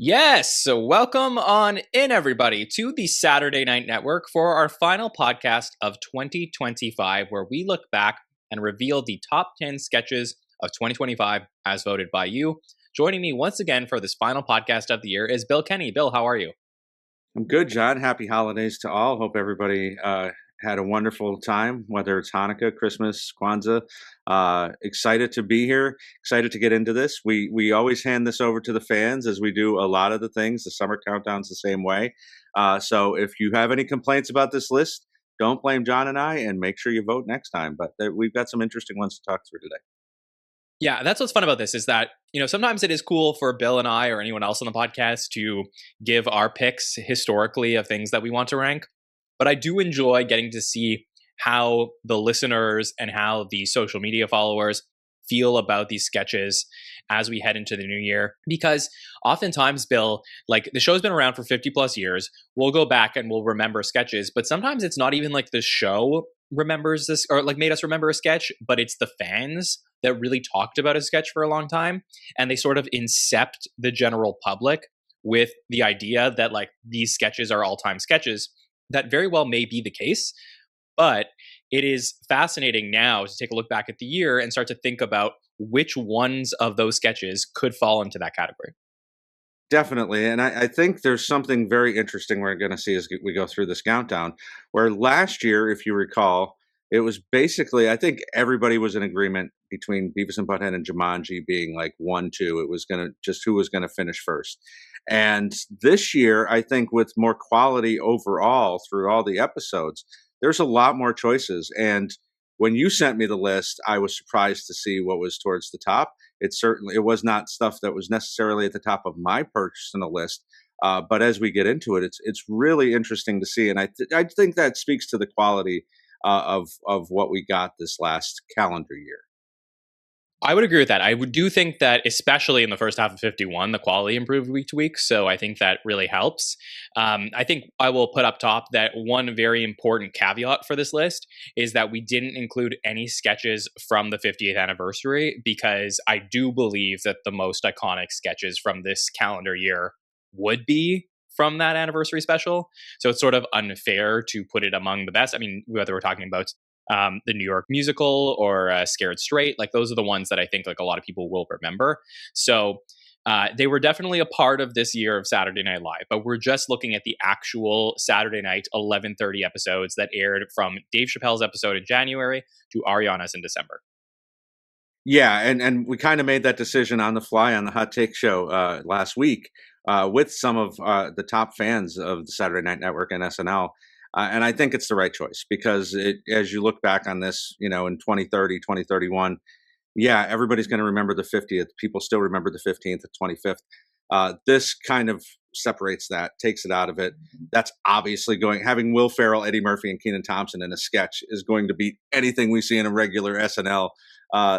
Yes, so welcome on in, everybody, to the Saturday Night Network for our final podcast of 2025, where we look back and reveal the top 10 sketches of 2025 as voted by you. Joining me once again for this final podcast of the year is Bill Kenney. Bill, how are you? I'm good, John. Happy holidays to all. Hope everybody had a wonderful time, whether it's Hanukkah, Christmas, Kwanzaa. Excited to be here. Excited to get into this. We always hand this over to the fans, as we do a lot of the things. The summer countdown's the same way. So if you have any complaints about this list, don't blame John and I, and make sure you vote next time. But we've got some interesting ones to talk through today. Yeah, that's what's fun about this is that, sometimes it is cool for Bill and I or anyone else on the podcast to give our picks historically of things that we want to rank. But I do enjoy getting to see how the listeners and how the social media followers feel about these sketches as we head into the new year. Because oftentimes, Bill, like the show's been around for 50 plus years, we'll go back and we'll remember sketches, but sometimes it's not even like the show remembers this or like made us remember a sketch, but it's the fans that really talked about a sketch for a long time. And they sort of incept the general public with the idea that like these sketches are all time sketches. That very well may be the case, but it is fascinating now to take a look back at the year and start to think about which ones of those sketches could fall into that category. Definitely. And I think there's something very interesting we're going to see as we go through this countdown, where last year, if you recall, it was basically, I think everybody was in agreement between Beavis and Butthead and Jumanji being like 1, 2. It was going to just who was going to finish first. And this year, I think with more quality overall through all the episodes, there's a lot more choices. And when you sent me the list, I was surprised to see what was towards the top. It was not stuff that was necessarily at the top of my personal list. But as we get into it, it's really interesting to see, and I think that speaks to the quality of what we got this last calendar year. I would agree with that. Do think that, especially in the first half of 51, the quality improved week to week. So I think that really helps. I think I will put up top that one very important caveat for this list is that we didn't include any sketches from the 50th anniversary, because I do believe that the most iconic sketches from this calendar year would be from that anniversary special. So it's sort of unfair to put it among the best. I mean, whether we're talking about the New York musical or Scared Straight, like those are the ones that I think like a lot of people will remember. So they were definitely a part of this year of Saturday Night Live, but we're just looking at the actual Saturday night 11:30 episodes that aired from Dave Chappelle's episode in January to Ariana's in December. Yeah, and we kind of made that decision on the fly on the Hot Take show last week with some of the top fans of the Saturday Night Network and SNL. And I think it's the right choice because as you look back on this, in 2030, 2031, yeah, everybody's going to remember the 50th. People still remember the 15th, the 25th. This kind of separates that, takes it out of it. That's obviously having Will Ferrell, Eddie Murphy, and Kenan Thompson in a sketch is going to beat anything we see in a regular SNL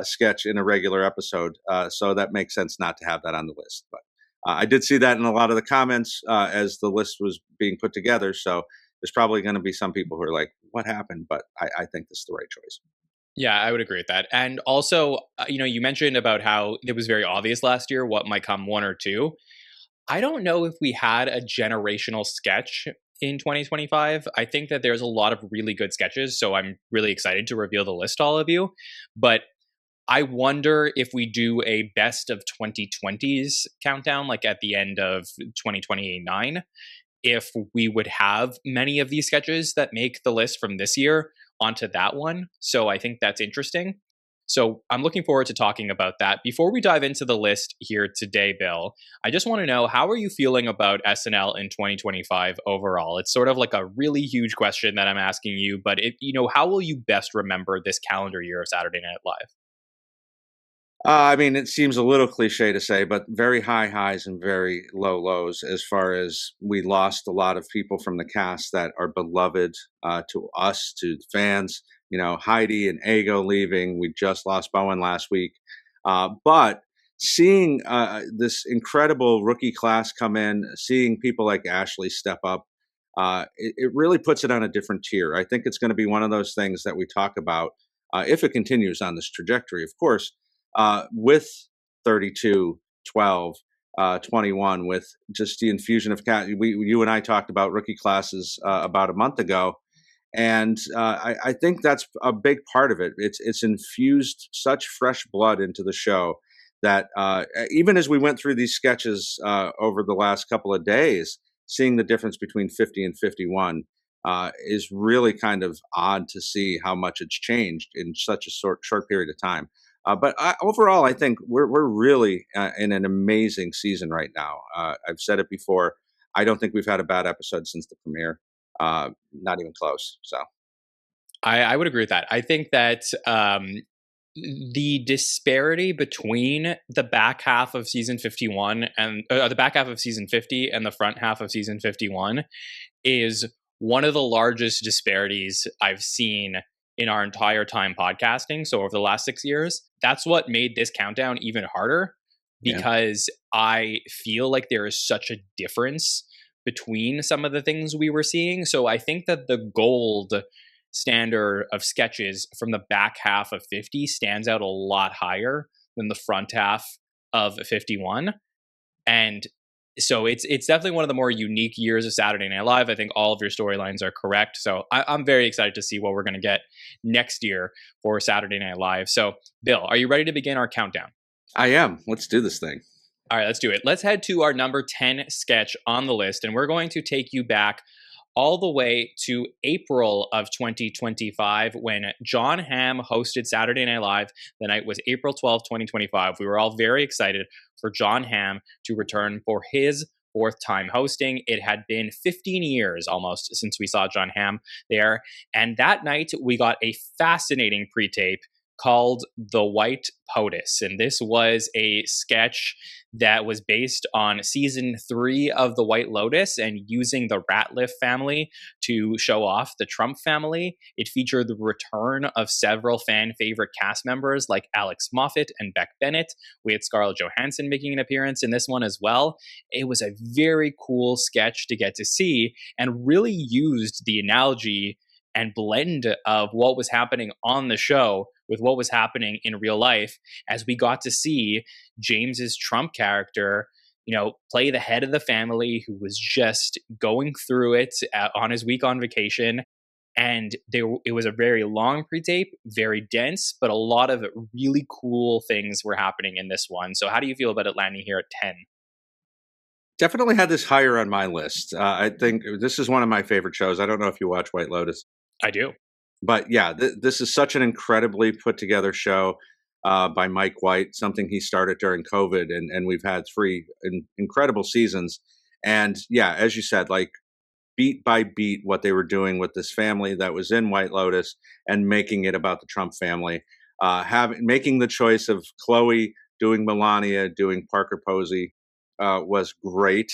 sketch in a regular episode. So that makes sense not to have that on the list. But I did see that in a lot of the comments as the list was being put together. So there's probably going to be some people who are like, what happened? But I think this is the right choice. Yeah, I would agree with that. And also, you mentioned about how it was very obvious last year what might come one or two. I don't know if we had a generational sketch in 2025. I think that there's a lot of really good sketches, so I'm really excited to reveal the list to all of you. But I wonder if we do a best of 2020s countdown, like at the end of 2029, if we would have many of these sketches that make the list from this year onto that one. So I think that's interesting. So I'm looking forward to talking about that. Before we dive into the list here today, Bill, I just want to know, how are you feeling about SNL in 2025 overall? It's sort of like a really huge question that I'm asking you, but how will you best remember this calendar year of Saturday Night Live? I mean, it seems a little cliche to say, but very high highs and very low lows as far as we lost a lot of people from the cast that are beloved to us, to the fans. Heidi and Ego leaving. We just lost Bowen last week. But seeing this incredible rookie class come in, seeing people like Ashley step up, it really puts it on a different tier. I think it's going to be one of those things that we talk about if it continues on this trajectory, of course with 32, 12, 21 with just the infusion of cat. You and I talked about rookie classes about a month ago, and I think that's a big part of it. It's infused such fresh blood into the show that even as we went through these sketches over the last couple of days, seeing the difference between 50 and 51 is really kind of odd to see how much it's changed in such a short period of time. Overall, I think we're really in an amazing season right now. I've said it before. I don't think we've had a bad episode since the premiere. Not even close. So I would agree with that. I think that the disparity between the back half of season 51 and the back half of season 50 and the front half of season 51 is one of the largest disparities I've seen in our entire time podcasting. So over the last 6 years, that's what made this countdown even harder, because I feel like there is such a difference between some of the things we were seeing. So I think that the gold standard of sketches from the back half of 50 stands out a lot higher than the front half of 51. And so it's definitely one of the more unique years of Saturday Night Live. I think all of your storylines are correct. So I'm very excited to see what we're going to get next year for Saturday Night Live. So Bill, are you ready to begin our countdown? I am. Let's do this thing. All right, let's do it. Let's head to our number 10 sketch on the list, and we're going to take you back all the way to April of 2025 when Jon Hamm hosted Saturday Night Live. The night was April 12th, 2025. We were all very excited for Jon Hamm to return for his fourth time hosting. It had been 15 years almost since we saw Jon Hamm there. And that night, we got a fascinating pre-tape called The White Potus. And this was a sketch that was based on season 3 of The White Lotus and using the Ratliff family to show off the Trump family. It featured the return of several fan favorite cast members like Alex Moffat and Beck Bennett. We had Scarlett Johansson making an appearance in this one as well. It was a very cool sketch to get to see and really used the analogy and blend of what was happening on the show with what was happening in real life, as we got to see James's Trump character, play the head of the family who was just going through it on his week on vacation. And it was a very long pre-tape, very dense, but a lot of really cool things were happening in this one. So how do you feel about it landing here at 10? Definitely had this higher on my list. I think this is one of my favorite shows. I don't know if you watch White Lotus. I do. But yeah, this is such an incredibly put together show by Mike White, something he started during COVID. And we've had 3 incredible seasons. And yeah, as you said, like beat by beat, what they were doing with this family that was in White Lotus and making it about the Trump family, making the choice of Chloe doing Melania, doing Parker Posey was great.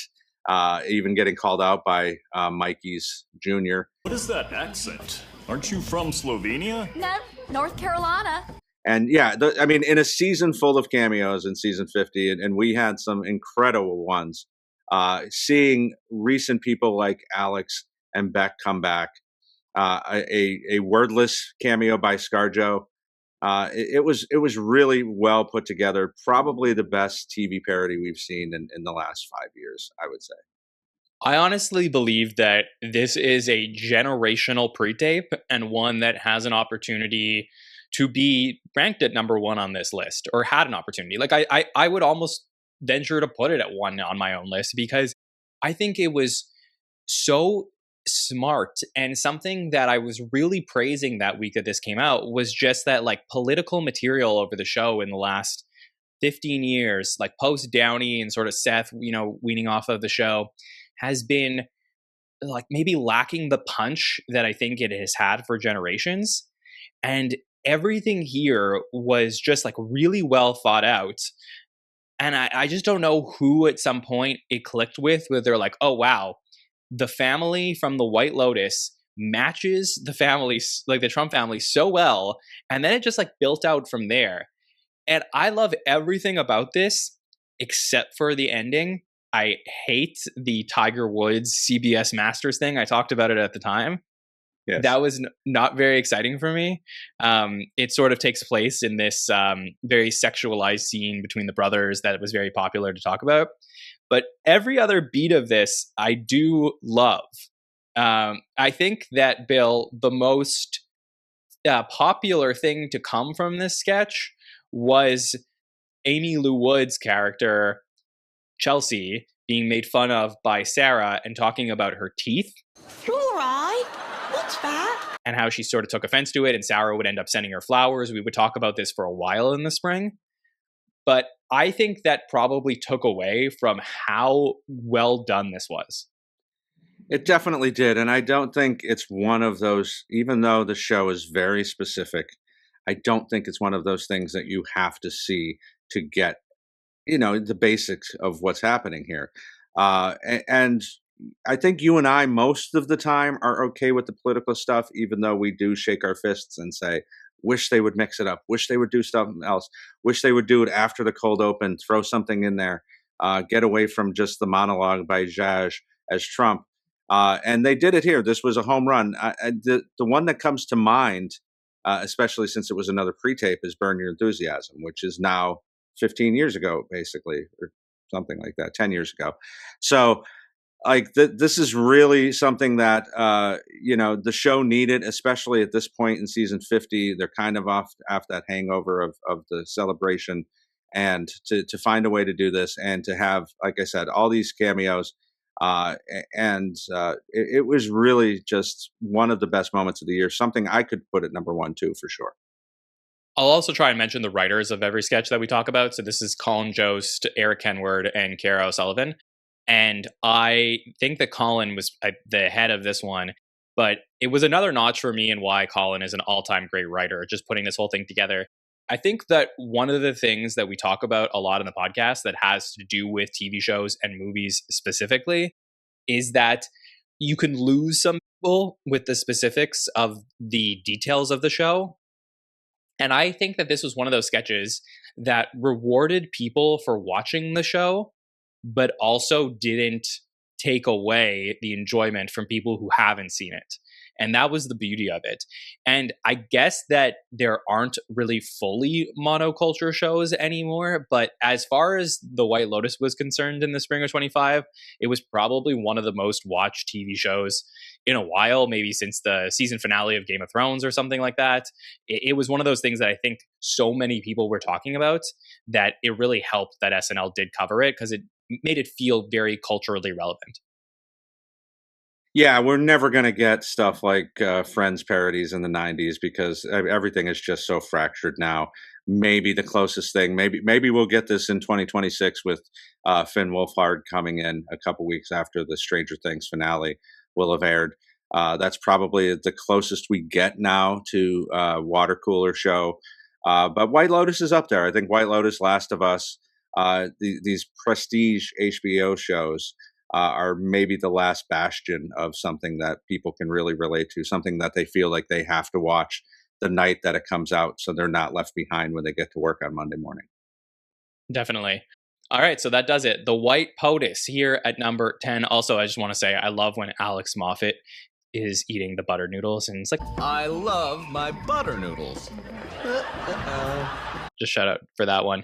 Even getting called out by Mikey's Jr. What is that accent? Aren't you from Slovenia? No, North Carolina. And yeah, in a season full of cameos in season 50, and we had some incredible ones. Seeing recent people like Alex and Beck come back, a wordless cameo by ScarJo. It was really well put together. Probably the best TV parody we've seen in the last 5 years, I would say. I honestly believe that this is a generational pre-tape and one that has an opportunity to be ranked at number 1 on this list, or had an opportunity. Like I would almost venture to put it at 1 on my own list, because I think it was so smart, and something that I was really praising that week that this came out was just that like political material over the show in the last 15 years, like post Downey and sort of Seth, weaning off of the show, has been like maybe lacking the punch that I think it has had for generations. And everything here was just like really well thought out. And I just don't know who at some point it clicked with, where they're like, oh, wow, the family from the White Lotus matches the family, like the Trump family, so well. And then it just like built out from there. And I love everything about this except for the ending. I hate the Tiger Woods CBS Masters thing. I talked about it at the time. Yes. That was not very exciting for me. It sort of takes place in this very sexualized scene between the brothers that was very popular to talk about. But every other beat of this, I do love. I think that, Bill, the most popular thing to come from this sketch was Amy Lou Wood's character, Chelsea, being made fun of by Sarah and talking about her teeth. You all right? What's that? And how she sort of took offense to it, and Sarah would end up sending her flowers. We would talk about this for a while in the spring. But I think that probably took away from how well done this was. It definitely did. And I don't think it's one of those, even though the show is very specific, I don't think it's one of those things that you have to see to get, the basics of what's happening here. And I think you and I, most of the time, are okay with the political stuff, even though we do shake our fists and say, wish they would mix it up, wish they would do something else, wish they would do it after the cold open, throw something in there, get away from just the monologue by Zhazh as Trump. And they did it here. This was a home run. The one that comes to mind, especially since it was another pre-tape, is Burn Your Enthusiasm, which is now 15 years ago, basically, or something like that, 10 years ago. So this is really something that, the show needed, especially at this point in season 50. They're kind of off after that hangover of the celebration, and to find a way to do this and to have, like I said, all these cameos. It was really just one of the best moments of the year, something I could put at number 1, too, for sure. I'll also try and mention the writers of every sketch that we talk about. So this is Colin Jost, Eric Kenward, and Kara O'Sullivan. And I think that Colin was the head of this one, but it was another notch for me in why Colin is an all-time great writer, just putting this whole thing together. I think that one of the things that we talk about a lot in the podcast that has to do with TV shows and movies specifically is that you can lose some people with the specifics of the details of the show. And I think that this was one of those sketches that rewarded people for watching the show, but also didn't take away the enjoyment from people who haven't seen it. And that was the beauty of it. And I guess that there aren't really fully monoculture shows anymore, but as far as The White Lotus was concerned in the spring of 25, it was probably one of the most watched TV shows in a while, maybe since the season finale of Game of Thrones or something like that. It was one of those things that I think so many people were talking about that it really helped that SNL did cover it, because it made it feel very culturally relevant. Yeah, we're never going to get stuff like Friends parodies in the 90s, because everything is just so fractured now. Maybe the closest thing, maybe we'll get this in 2026 with Finn Wolfhard coming in a couple weeks after the Stranger Things finale will have aired. That's probably the closest we get now to water cooler show. But White Lotus is up there. I think White Lotus, Last of Us, these prestige HBO shows are maybe the last bastion of something that people can really relate to, something that they feel like they have to watch the night that it comes out, so they're not left behind when they get to work on Monday morning. Definitely. All right, so that does it. The White Potus here at number 10. Also, I just want to say I love when Alex Moffat is eating the butter noodles, and it's like, I love my butter noodles. Just shout out for that one.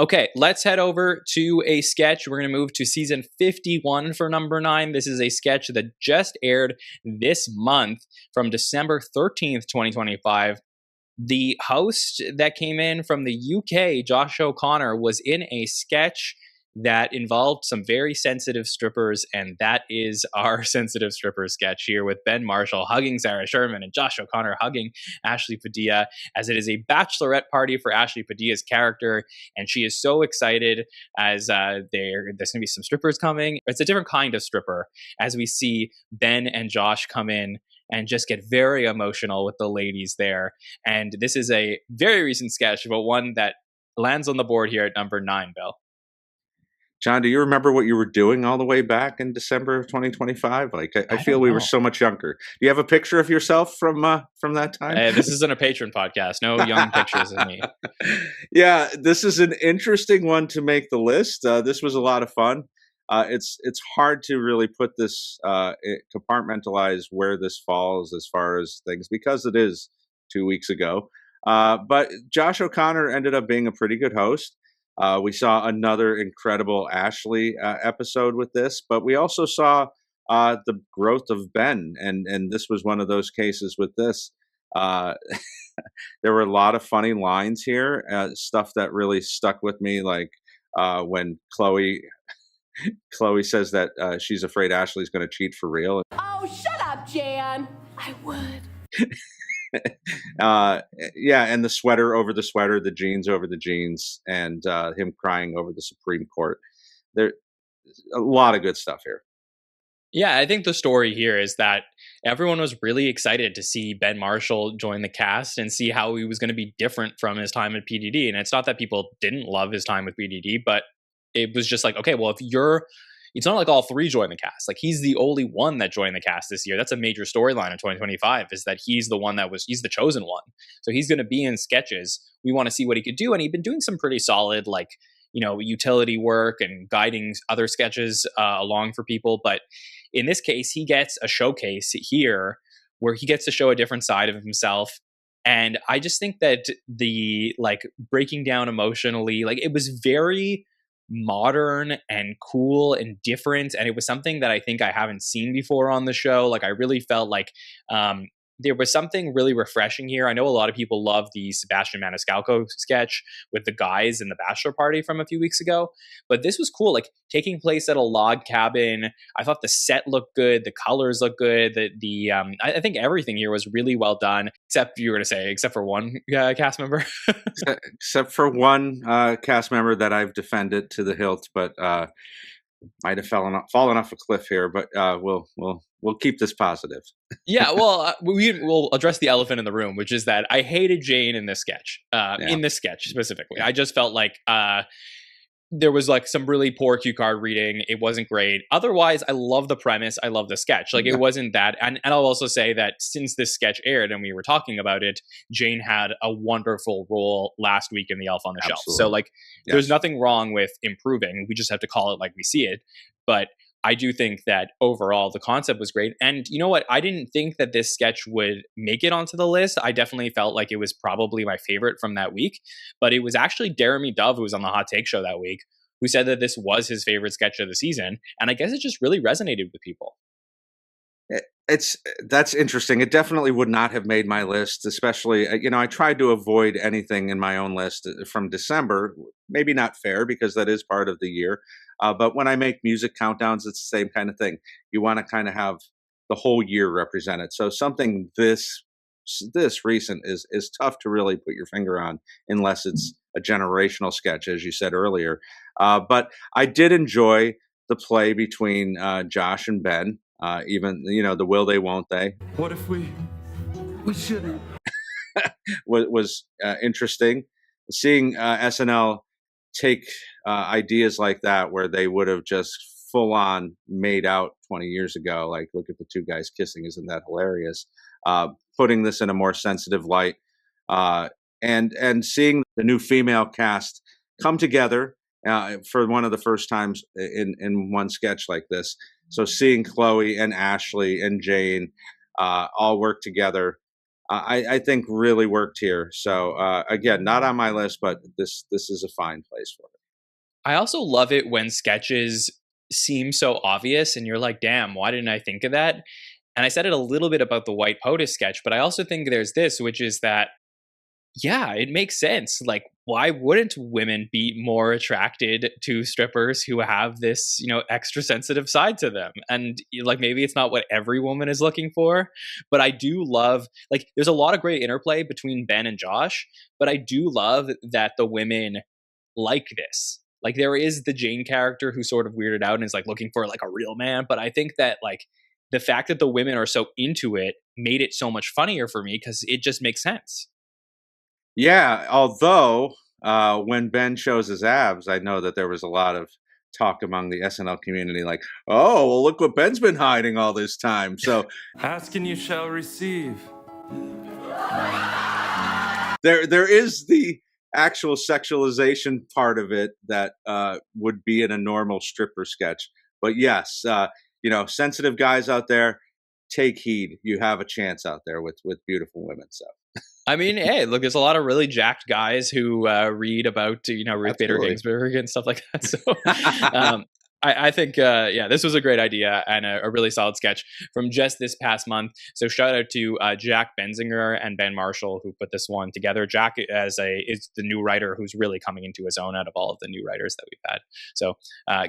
Okay, let's head over to a sketch. We're going to move to season 51 for number 9. This is a sketch that just aired this month from December 13th, 2025. The host that came in from the UK, Josh O'Connor, was in a sketch that involved some very sensitive strippers, and that is our sensitive stripper sketch here, with Ben Marshall hugging Sarah Sherman and Josh O'Connor hugging Ashley Padilla, as it is a bachelorette party for Ashley Padilla's character, and she is so excited as there's going to be some strippers coming. It's a different kind of stripper, as we see Ben and Josh come in and just get very emotional with the ladies there. And this is a very recent sketch, but one that lands on the board here at number 9, Bill. John, do you remember what you were doing all the way back in December of 2025? Like, I feel we were so much younger. Do you have a picture of yourself from that time? This isn't a patron podcast. No young pictures of me. Yeah, this is an interesting one to make the list. This was a lot of fun. It's hard to really put this compartmentalize where this falls as far as things, because it is 2 weeks ago. But Josh O'Connor ended up being a pretty good host. We saw another incredible Ashley episode with this, but we also saw the growth of Ben, and this was one of those cases with this. There were a lot of funny lines here, stuff that really stuck with me, like when Chloe says that she's afraid Ashley's going to cheat for real. Oh, shut up, Jan. I would. Yeah, and the sweater over the sweater, the jeans over the jeans, and him crying over the Supreme Court. There's a lot of good stuff here. Yeah, I think the story here is that everyone was really excited to see Ben Marshall join the cast and see how he was going to be different from his time at PDD. And it's not that people didn't love his time with PDD, but it was just like, okay, well, it's not like all three joined the cast. Like, he's the only one that joined the cast this year. That's a major storyline in 2025, is that he's the one he's the chosen one. So he's going to be in Sketches. We want to see what he could do. And he'd been doing some pretty solid, like, utility work and guiding other sketches along for people. But in this case, he gets a showcase here where he gets to show a different side of himself. And I just think that the, like, breaking down emotionally, like, it was very modern and cool and different, and it was something that I think I haven't seen before on the show. Like, I really felt like there was something really refreshing here. I know a lot of people love the Sebastian Maniscalco sketch with the guys in the bachelor party from a few weeks ago, but this was cool, like taking place at a log cabin. I thought the set looked good, the colors looked good, I think everything here was really well done, except for one cast member. Except for one cast member that I've defended to the hilt, but might have fallen off a cliff here. But we'll keep this positive. Yeah, well, we'll address the elephant in the room, which is that I hated Jane in this sketch. In this sketch specifically, I just felt like there was like some really poor cue card reading. It wasn't great. Otherwise, I love the premise. I love the sketch. Like, it wasn't that. And I'll also say that since this sketch aired and we were talking about it, Jane had a wonderful role last week in The Elf on the Shelf. So, like, there's nothing wrong with improving. We just have to call it like we see it. But I do think that overall the concept was great. And you know what? I didn't think that this sketch would make it onto the list. I definitely felt like it was probably my favorite from that week. But it was actually Jeremy Dove, who was on the Hot Take Show that week, who said that this was his favorite sketch of the season. And I guess it just really resonated with people. That's interesting. It definitely would not have made my list, especially, I tried to avoid anything in my own list from December. Maybe not fair, because that is part of the year. But when I make music countdowns, it's the same kind of thing. You want to kind of have the whole year represented. So something this recent is tough to really put your finger on, unless it's a generational sketch, as you said earlier. But I did enjoy the play between Josh and Ben. Even, the will they, won't they. What if we shouldn't? was interesting. Seeing SNL take ideas like that, where they would have just full on made out 20 years ago, like, look at the two guys kissing, isn't that hilarious? Putting this in a more sensitive light, and seeing the new female cast come together for one of the first times in one sketch like this. So seeing Chloe and Ashley and Jane all work together, I think really worked here. So again, not on my list, but this is a fine place for it. I also love it when sketches seem so obvious and you're like, damn, why didn't I think of that? And I said it a little bit about the White Potus sketch, but I also think there's this, which is that, yeah, it makes sense. Like, why wouldn't women be more attracted to strippers who have this, extra sensitive side to them? And like, maybe it's not what every woman is looking for, but I do love, like, there's a lot of great interplay between Ben and Josh, but I do love that the women like this. Like, there is the Jane character who's sort of weirded out and is like looking for like a real man. But I think that, like, the fact that the women are so into it made it so much funnier for me, because it just makes sense. Yeah, although when Ben shows his abs, I know that there was a lot of talk among the SNL community, like, oh, well, look what Ben's been hiding all this time. So ask and you shall receive. There is the actual sexualization part of it that would be in a normal stripper sketch. But yes, sensitive guys out there, take heed. You have a chance out there with beautiful women. So I mean, hey, look, there's a lot of really jacked guys who read about, Ruth Bader Absolutely. Ginsburg and stuff like that. So I think, this was a great idea and a really solid sketch from just this past month. So shout out to Jack Benzinger and Ben Marshall who put this one together. Jack is the new writer who's really coming into his own out of all of the new writers that we've had. So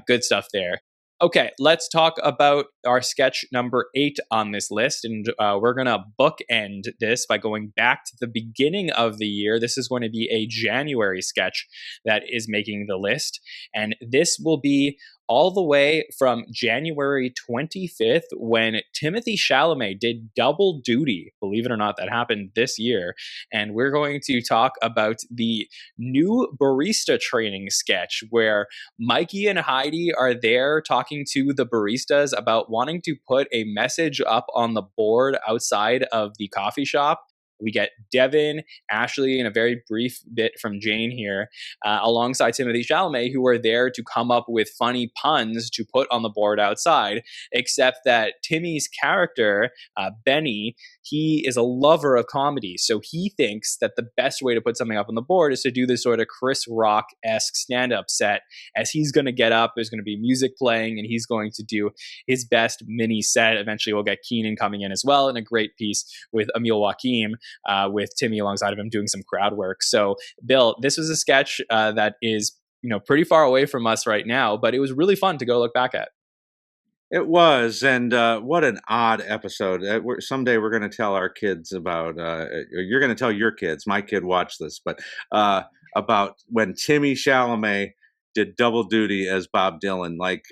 good stuff there. Okay, let's talk about our sketch number 8 on this list. And we're going to bookend this by going back to the beginning of the year. This is going to be a January sketch that is making the list. And this will be all the way from January 25th when Timothée Chalamet did double duty. Believe it or not, that happened this year. And we're going to talk about the new Barista Training sketch where Mikey and Heidi are there talking to the baristas about wanting to put a message up on the board outside of the coffee shop. We get Devin, Ashley, and a very brief bit from Jane here, alongside Timothée Chalamet, who are there to come up with funny puns to put on the board outside, except that Timmy's character, Benny, he is a lover of comedy. So he thinks that the best way to put something up on the board is to do this sort of Chris Rock-esque stand-up set, as he's going to get up, there's going to be music playing, and he's going to do his best mini set. Eventually, we'll get Keenan coming in as well, and a great piece with Emil Joachim, with Timmy alongside of him doing some crowd work. So, Bill, this was a sketch that is, pretty far away from us right now, but it was really fun to go look back at. it was, and what an odd episode. Someday we're going to tell our kids about. You're going to tell your kids. My kid watched this, but about when Timmy Chalamet did double duty as Bob Dylan. Like,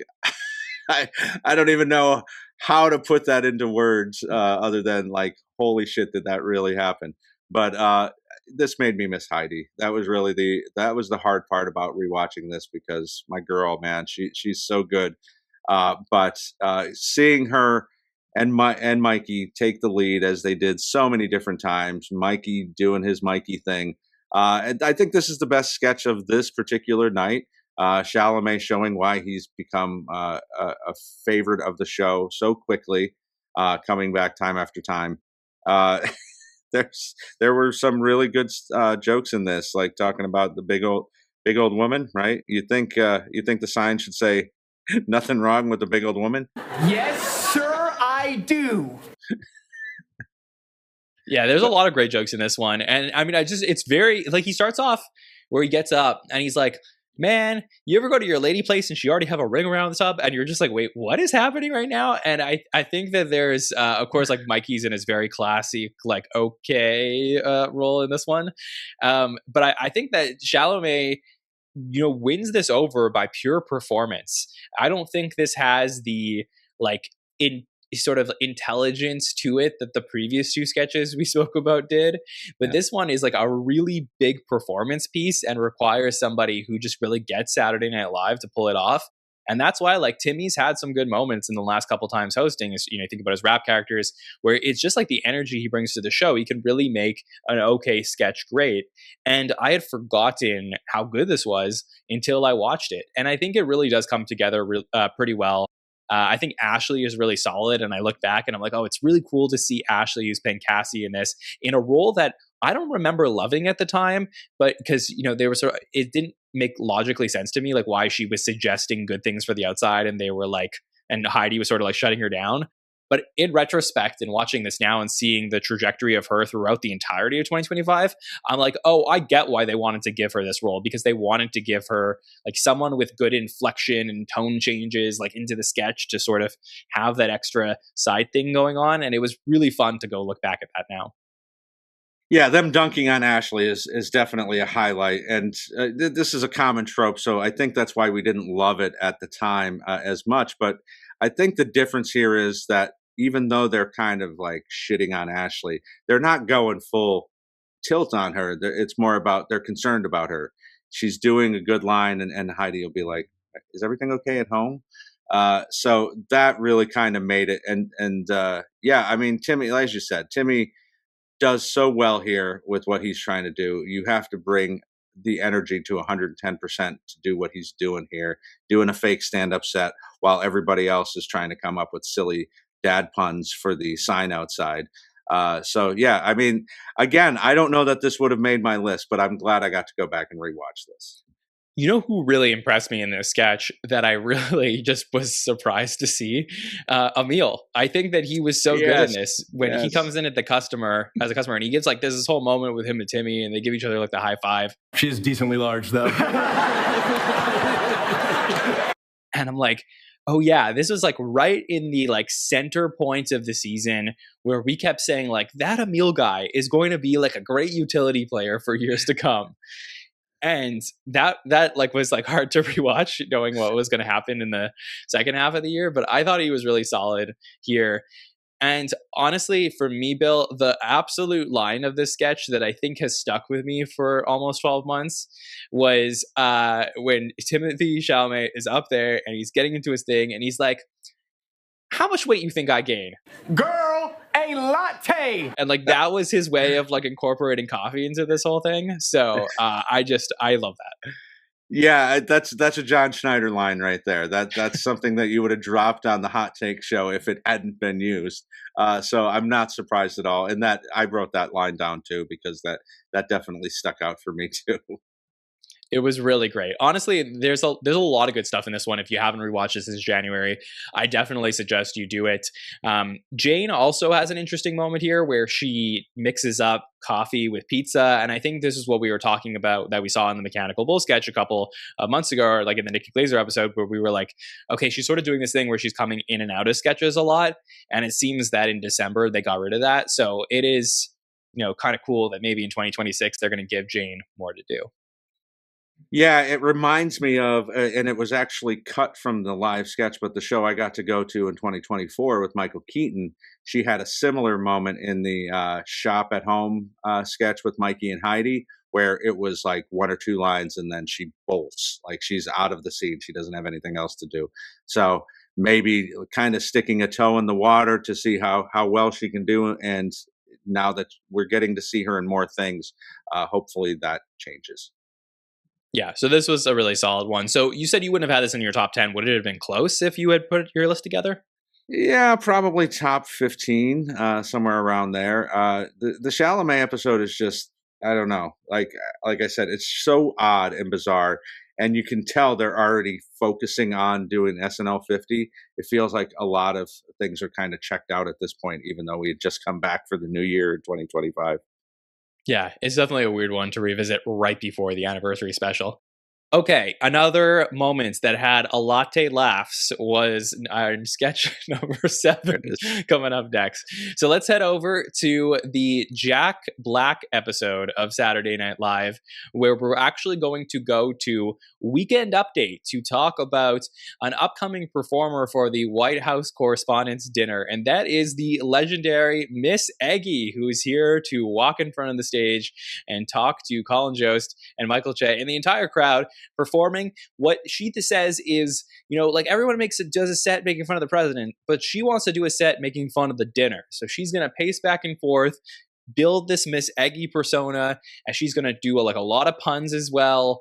I don't even know how to put that into words other than like, holy shit, did that really happen? But this made me miss Heidi. That was really the hard part about rewatching this, because my girl, man, she's so good. But seeing her and Mikey take the lead as they did so many different times, Mikey doing his Mikey thing. And I think this is the best sketch of this particular night. Chalamet showing why he's become a favorite of the show so quickly, coming back time after time. There were some really good jokes in this, like talking about the big old woman, right? You think the sign should say nothing wrong with the big old woman? Yes, sir, I do. Yeah, there's a lot of great jokes in this one. And I mean, it's very, like, he starts off where he gets up and he's like, man, you ever go to your lady place and she already have a ring around the top? And you're just like, wait, what is happening right now? And I think that there's, of course, like, Mikey's in his very classy, like, okay role in this one. But I think that Chalamet, wins this over by pure performance. I don't think this has the, like, sort of intelligence to it that the previous two sketches we spoke about did, but this one is like a really big performance piece and requires somebody who just really gets Saturday Night Live to pull it off. And that's why, like, Timmy's had some good moments in the last couple times hosting. Is, think about his rap characters, where it's just like the energy he brings to the show. He can really make an okay sketch great. And I had forgotten how good this was until I watched it, and I think it really does come together pretty well. I think Ashley is really solid, and I look back and I'm like, oh, it's really cool to see Ashley, who's playing Cassie in this, in a role that I don't remember loving at the time, but because, they were sort of, it didn't make logically sense to me, like, why she was suggesting good things for the outside, and they were like, and Heidi was sort of like shutting her down. But in retrospect, and watching this now and seeing the trajectory of her throughout the entirety of 2025, I'm like, oh, I get why they wanted to give her this role, because they wanted to give her, like, someone with good inflection and tone changes, like, into the sketch to sort of have that extra side thing going on. And it was really fun to go look back at that now. Yeah, them dunking on Ashley is definitely a highlight, and this is a common trope, so I think that's why we didn't love it at the time as much. But I think the difference here is that even though they're kind of like shitting on Ashley, they're not going full tilt on her. It's more about they're concerned about her. She's doing a good line, and Heidi will be like, "Is everything okay at home?" So that really kind of made it. And yeah, I mean, Timmy, as you said, Timmy does so well here with what he's trying to do. You have to bring the energy to 110% to do what he's doing here, doing a fake stand-up set while everybody else is trying to come up with silly dad puns for the sign outside. So yeah, I mean, again, I don't know that this would have made my list, but I'm glad I got to go back and rewatch this. You know who really impressed me in this sketch that I really just was surprised to see? Emil. I think that he was so good in this when he comes in at the customer as a customer, and he gets like there's this whole moment with him and Timmy, and they give each other like the high five. She's decently large though. And I'm like, oh yeah, this was like right in the like center point of the season where we kept saying like that Emil guy is going to be like a great utility player for years to come. And that like was like hard to rewatch, knowing what was going to happen in the second half of the year. But I thought he was really solid here. And honestly, for me, Bill, the absolute line of this sketch that I think has stuck with me for almost 12 months was when Timothée Chalamet is up there and he's getting into his thing and he's like, how much weight you think I gain? Girl, a latte. And like that was his way of like incorporating coffee into this whole thing. So I love that. Yeah, that's a John Schneider line right there. That's something that you would have dropped on the Hot Take show if it hadn't been used. So I'm not surprised at all. And that I wrote that line down too, because that definitely stuck out for me too. It was really great. Honestly, there's a lot of good stuff in this one. If you haven't rewatched this since January, I definitely suggest you do it. Jane also has an interesting moment here where she mixes up coffee with pizza. And I think this is what we were talking about that we saw in the Mechanical Bull sketch a couple of months ago, or like in the Nikki Glaser episode, where we were like, okay, she's sort of doing this thing where she's coming in and out of sketches a lot. And it seems that in December, they got rid of that. So it is, kind of cool that maybe in 2026, they're going to give Jane more to do. Yeah, it reminds me of, and it was actually cut from the live sketch, but the show I got to go to in 2024 with Michael Keaton, she had a similar moment in the Shop at Home sketch with Mikey and Heidi, where it was like one or two lines and then she bolts, like she's out of the scene. She doesn't have anything else to do. So maybe kind of sticking a toe in the water to see how well she can do. And now that we're getting to see her in more things, hopefully that changes. Yeah, so this was a really solid one. So you said you wouldn't have had this in your top 10. Would it have been close if you had put your list together? Yeah, probably top 15, somewhere around there. The Chalamet episode is just, I don't know. Like I said, it's so odd and bizarre. And you can tell they're already focusing on doing SNL 50. It feels like a lot of things are kind of checked out at this point, even though we had just come back for the new year in 2025. Yeah, it's definitely a weird one to revisit right before the anniversary special. Okay, another moment that had a latte laughs was sketch number 7 coming up next. So let's head over to the Jack Black episode of Saturday Night Live, where we're actually going to go to Weekend Update to talk about an upcoming performer for the White House Correspondents' Dinner, and that is the legendary Miss Eggy, who is here to walk in front of the stage and talk to Colin Jost and Michael Che and the entire crowd, performing what she says is, like everyone does a set making fun of the president, but she wants to do a set making fun of the dinner. So she's going to pace back and forth, build this Miss Eggy persona, and she's going to do a lot of puns as well,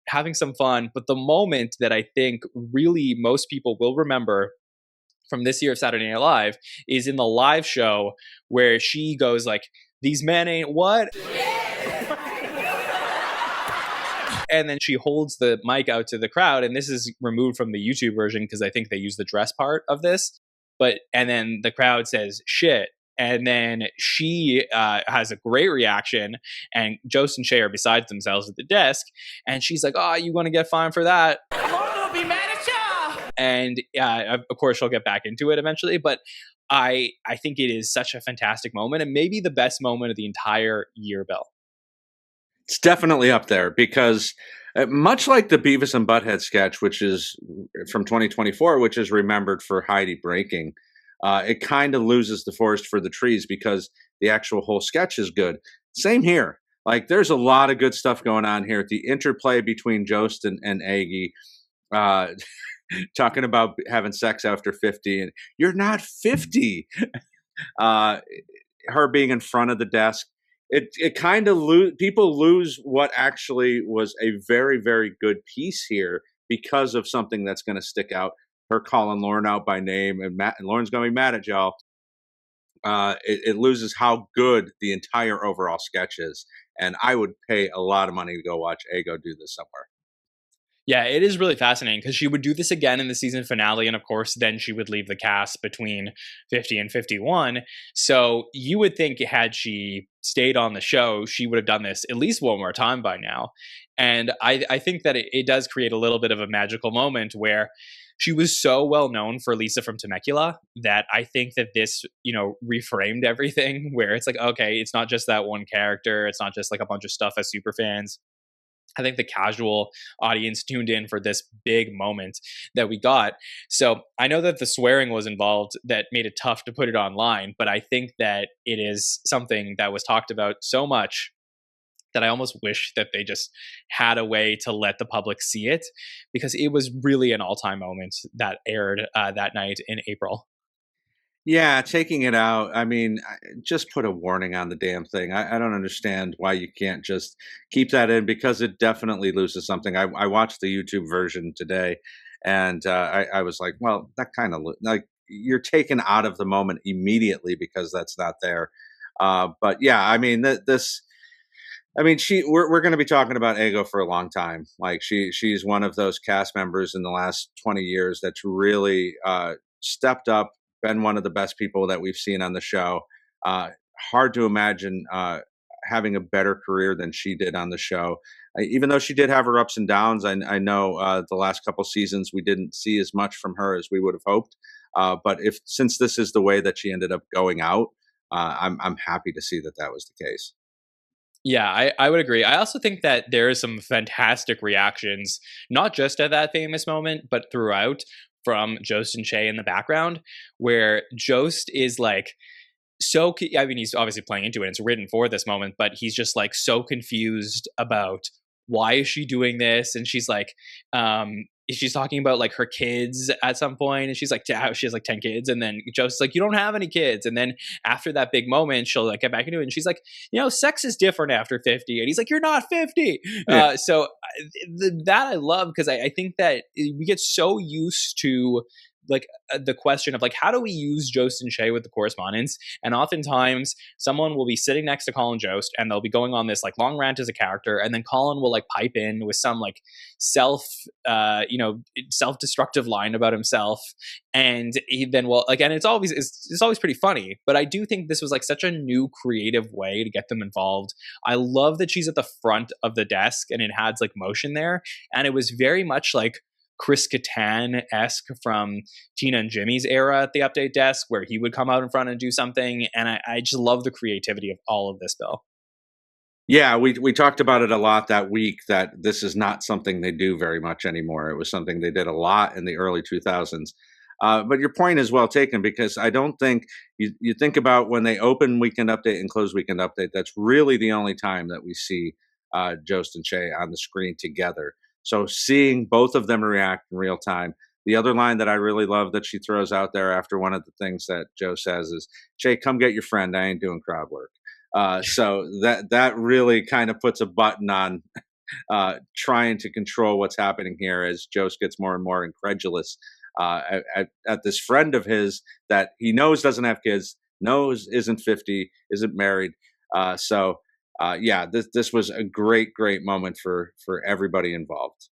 having some fun. But the moment that I think really most people will remember from this year of Saturday Night Live is in the live show where she goes like, "These men ain't what?" And then she holds the mic out to the crowd, and this is removed from the YouTube version because I think they use the dress part of this. And then the crowd says shit, and then she has a great reaction, and Jost and Che are beside themselves at the desk, and she's like, "Oh, you want to get fined for that?" I'm gonna be mad at y'all. And of course, she'll get back into it eventually, but I think it is such a fantastic moment, and maybe the best moment of the entire year, Bill. It's definitely up there because much like the Beavis and Butthead sketch, which is from 2024, which is remembered for Heidi breaking, it kind of loses the forest for the trees because the actual whole sketch is good. Same here. Like there's a lot of good stuff going on here. The interplay between Jost and Eggy, talking about having sex after 50 and you're not 50. Her being in front of the desk, it kind of people lose what actually was a very, very good piece here because of something that's going to stick out. Her calling Lauren out by name, and Lauren's going to be mad at y'all. It loses how good the entire overall sketch is, and I would pay a lot of money to go watch Ego do this somewhere. Yeah, it is really fascinating because she would do this again in the season finale. And of course, then she would leave the cast between 50 and 51. So you would think had she stayed on the show, she would have done this at least one more time by now. And I think that it does create a little bit of a magical moment where she was so well known for Lisa from Temecula that I think that this, reframed everything where it's like, okay, it's not just that one character. It's not just like a bunch of stuff as super fans. I think the casual audience tuned in for this big moment that we got. So I know that the swearing was involved that made it tough to put it online, but I think that it is something that was talked about so much that I almost wish that they just had a way to let the public see it, because it was really an all-time moment that aired that night in April. Yeah, taking it out. I mean, just put a warning on the damn thing. I don't understand why you can't just keep that in, because it definitely loses something. I watched the YouTube version today, and I was like, well, that kind of like you're taken out of the moment immediately because that's not there. But yeah, I mean, this. I mean, we're going to be talking about Ego for a long time. Like she's one of those cast members in the last 20 years that's really stepped up, been one of the best people that we've seen on the show. Hard to imagine having a better career than she did on the show. Even though she did have her ups and downs, I know the last couple seasons we didn't see as much from her as we would have hoped. But since this is the way that she ended up going out, I'm happy to see that was the case. Yeah, I would agree. I also think that there is some fantastic reactions, not just at that famous moment, but throughout, from Jost and Che in the background, where Jost is like, I mean, he's obviously playing into it. It's written for this moment, but he's just like so confused about why is she doing this? And she's like, she's talking about like her kids at some point, and she's like, she has like 10 kids, and then Jost's like, you don't have any kids. And then after that big moment, she'll like get back into it, and she's like, sex is different after 50, and he's like, you're not 50. Yeah. So that I love, because I think that we get so used to like the question of like, how do we use Jost and Che with the correspondence? And oftentimes someone will be sitting next to Colin Jost and they'll be going on this like long rant as a character, and then Colin will like pipe in with some like self-destructive line about himself, and he then will, again, it's always pretty funny. But I do think this was like such a new creative way to get them involved. I love that she's at the front of the desk and it has like motion there, and it was very much like Chris Kattan-esque from Tina and Jimmy's era at the update desk, where he would come out in front and do something. And I just love the creativity of all of this, Bill. Yeah, we talked about it a lot that week, that this is not something they do very much anymore. It was something they did a lot in the early 2000s. But your point is well taken, because I don't think you think about when they open Weekend Update and close Weekend Update, that's really the only time that we see Jost and Che on the screen together. So seeing both of them react in real time. The other line that I really love that she throws out there after one of the things that Joe says is, Che, come get your friend. I ain't doing crowd work. So that really kind of puts a button on trying to control what's happening here as Jost gets more and more incredulous at this friend of his that he knows doesn't have kids, knows isn't 50, isn't married. This was a great moment for everybody involved.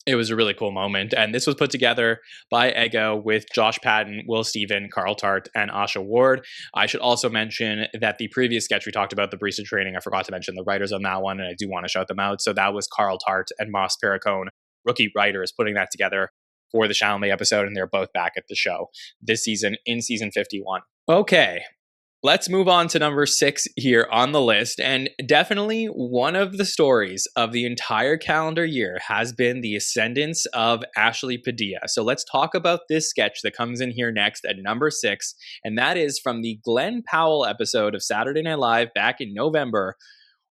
It was a really cool moment. And this was put together by Ego with Josh Padden, Will Steven, Carl Tart, and Asha Ward. I should also mention that the previous sketch we talked about, the Barista Training, I forgot to mention the writers on that one, and I do want to shout them out. So that was Carl Tart and Moss Perricone, rookie writers, putting that together for the Chalamet episode, and they're both back at the show this season in season 51. Okay. Let's move on to number 6 here on the list. And definitely one of the stories of the entire calendar year has been the ascendance of Ashley Padilla. So let's talk about this sketch that comes in here next at number 6. And that is from the Glenn Powell episode of Saturday Night Live back in November,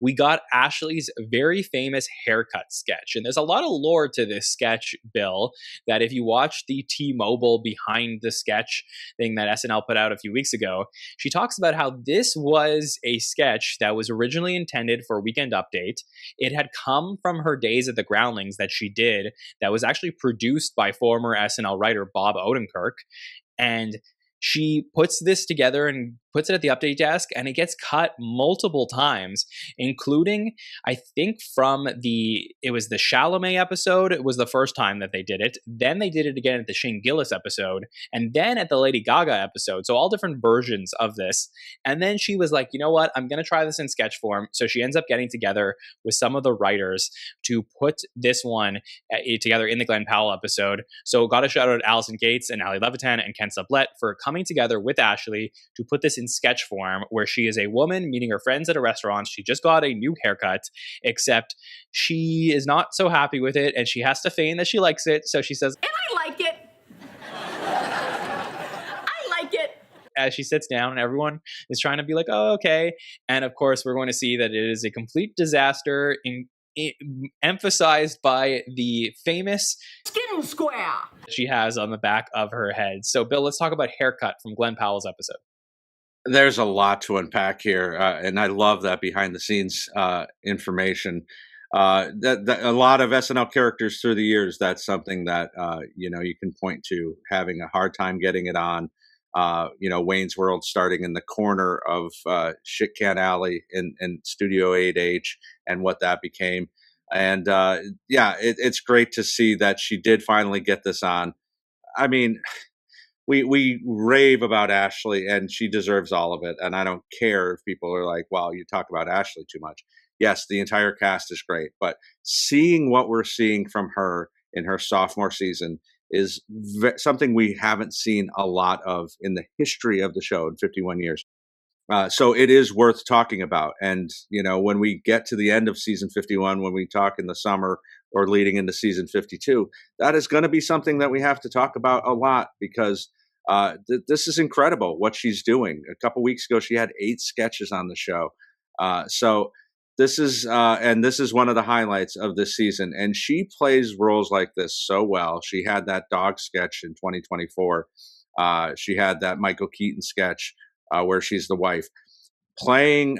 we got Ashley's very famous haircut sketch. And there's a lot of lore to this sketch, Bill, that if you watch the T-Mobile behind the sketch thing that SNL put out a few weeks ago, she talks about how this was a sketch that was originally intended for Weekend Update. It had come from her days at the Groundlings that she did, that was actually produced by former SNL writer Bob Odenkirk. And she puts this together and puts it at the update desk, and it gets cut multiple times, including, I think it was the Chalamet episode. It was the first time that they did it. Then they did it again at the Shane Gillis episode, and then at the Lady Gaga episode. So all different versions of this. And then she was like, you know what? I'm going to try this in sketch form. So she ends up getting together with some of the writers to put this one together in the Glenn Powell episode. So got to shout out Allison Gates and Ali Levitan and Ken Sublette for coming together with Ashley to put this in sketch form, where she is a woman meeting her friends at a restaurant. She just got a new haircut, except she is not so happy with it, and she has to feign that she likes it. So she says, And I like it. I like it. as she sits down, and everyone is trying to be like, oh, okay. And of course, we're going to see that it is a complete disaster, emphasized by the famous Skin square. she has on the back of her head. So, Bill, let's talk about haircut from Glenn Powell's episode. There's a lot to unpack here, and I love that behind the scenes information. That a lot of SNL characters through the years, that's something that you can point to, having a hard time getting it on. Wayne's World starting in the corner of Shit Can Alley in Studio 8H, and what that became. And it's great to see that she did finally get this on. I mean, we rave about Ashley, and she deserves all of it. And I don't care if people are like, well, you talk about Ashley too much. Yes, the entire cast is great, but seeing what we're seeing from her in her sophomore season is something we haven't seen a lot of in the history of the show in 51 years. So it is worth talking about. And, when we get to the end of season 51, when we talk in the summer or leading into season 52, that is going to be something that we have to talk about a lot, because this is incredible what she's doing. A couple weeks ago, she had 8 sketches on the show. So this is one of the highlights of this season. And she plays roles like this so well. She had that dog sketch in 2024. She had that Michael Keaton sketch where she's the wife. Playing,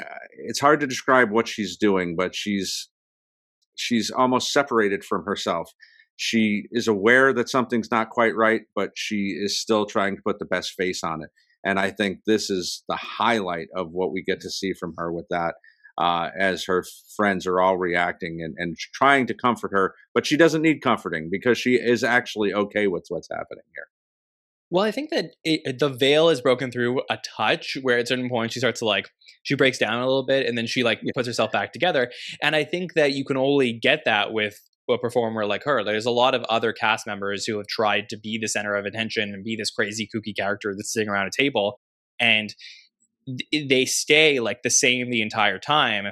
it's hard to describe what she's doing, but she's almost separated from herself. She is aware that something's not quite right, but she is still trying to put the best face on it. And I think this is the highlight of what we get to see from her with that, as her friends are all reacting and trying to comfort her. But she doesn't need comforting, because she is actually okay with what's happening here. Well, I think that the veil is broken through a touch, where at certain points she starts to she breaks down a little bit, and then she puts herself back together. And I think that you can only get that with a performer like her. There's a lot of other cast members who have tried to be the center of attention and be this crazy kooky character that's sitting around a table, and they stay the same the entire time,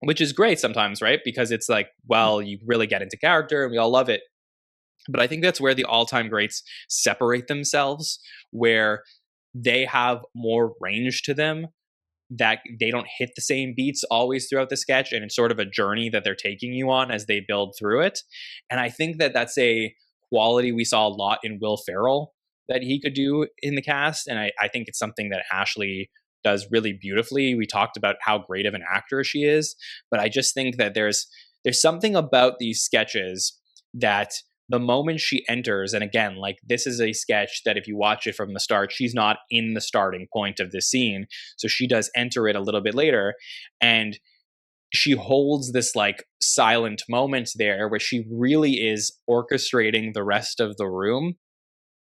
which is great sometimes, right? Because it's you really get into character and we all love it. But I think that's where the all-time greats separate themselves, where they have more range to them, that they don't hit the same beats always throughout the sketch, and it's sort of a journey that they're taking you on as they build through it. And I think that that's a quality we saw a lot in Will Ferrell that he could do in the cast, and I think it's something that Ashley does really beautifully. We talked about how great of an actor she is, but I just think that there's something about these sketches that the moment she enters, and again, this is a sketch that if you watch it from the start, she's not in the starting point of this scene. So she does enter it a little bit later, and she holds this silent moment there where she really is orchestrating the rest of the room.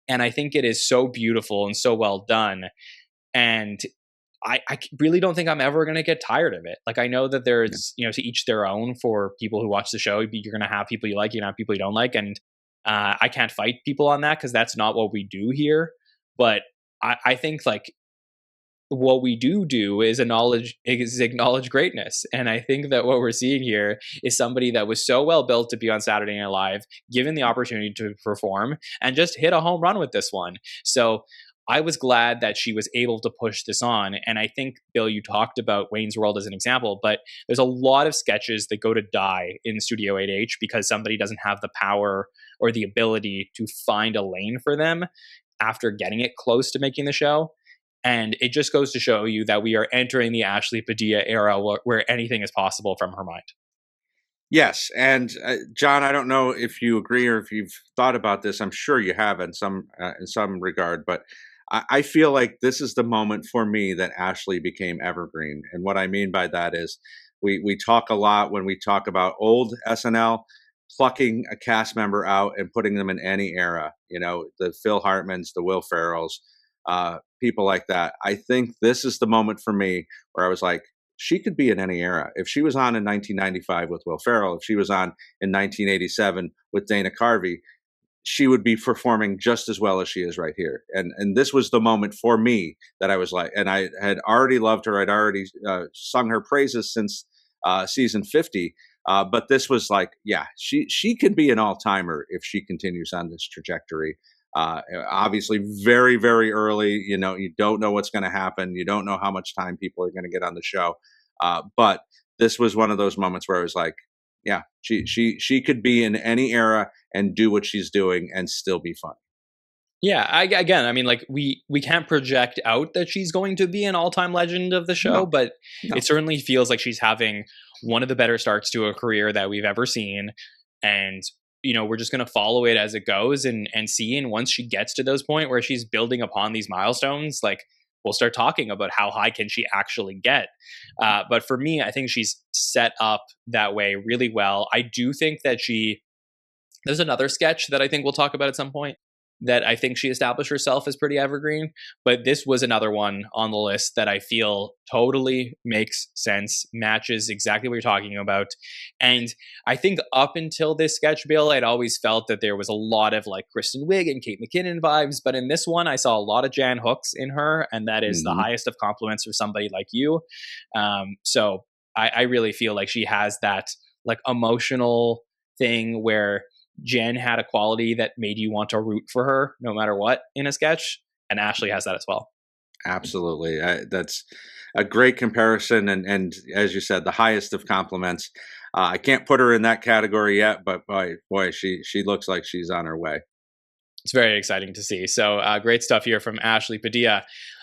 And I think it is so beautiful and so well done. And I really don't think I'm ever going to get tired of it. I know that there's, to each their own for people who watch the show. You're going to have people you like, you're going to have people you don't like. And I can't fight people on that, because that's not what we do here. But I think what we do is acknowledge greatness. And I think that what we're seeing here is somebody that was so well built to be on Saturday Night Live, given the opportunity to perform, and just hit a home run with this one. So I was glad that she was able to push this on. And I think, Bill, you talked about Wayne's World as an example, but there's a lot of sketches that go to die in Studio 8H because somebody doesn't have the power or the ability to find a lane for them after getting it close to making the show. And it just goes to show you that we are entering the Ashley Padilla era where anything is possible from her mind. Yes, and John, I don't know if you agree or if you've thought about this. I'm sure you have in some regard, but I feel like this is the moment for me that Ashley became evergreen. And what I mean by that is we talk a lot when we talk about old SNL, plucking a cast member out and putting them in any era, you know, the Phil Hartmans, the Will Ferrells, people like that. I think this is the moment for me where I was like, she could be in any era. If she was on in 1995 with Will Ferrell, if she was on in 1987 with Dana Carvey, she would be performing just as well as she is right here. And this was the moment for me that I was like, and I had already loved her. I'd already sung her praises since season 50. But this was like, yeah, she could be an all-timer if she continues on this trajectory. Obviously very, very early, you know, you don't know what's going to happen. You don't know how much time people are going to get on the show. But this was one of those moments where I was like, yeah, she could be in any era and do what she's doing and still be fun. Yeah, again, I mean, like we can't project out that she's going to be an all-time legend of the show, but it certainly feels like she's having one of the better starts to a career that we've ever seen. And you know, we're just going to follow it as it goes and see. And once she gets to those point where she's building upon these milestones, like we'll start talking about how high can she actually get. But for me, I think she's set up that way really well. I do think that there's another sketch that I think we'll talk about at some point that I think she established herself as pretty evergreen, but this was another one on the list that I feel totally makes sense, matches exactly what you're talking about. And I think up until this sketch, Bill, I'd always felt that there was a lot of like Kristen Wiig and Kate McKinnon vibes, but in this one, I saw a lot of Jan Hooks in her, and that is the highest of compliments for somebody like you. So I really feel like she has that like emotional thing where Jen had a quality that made you want to root for her no matter what in a sketch, and Ashley has that as well. Absolutely. That's a great comparison. And as you said, the highest of compliments. I can't put her in that category yet, but boy, she looks like she's on her way. It's very exciting to see. So great stuff here from Ashley Padilla.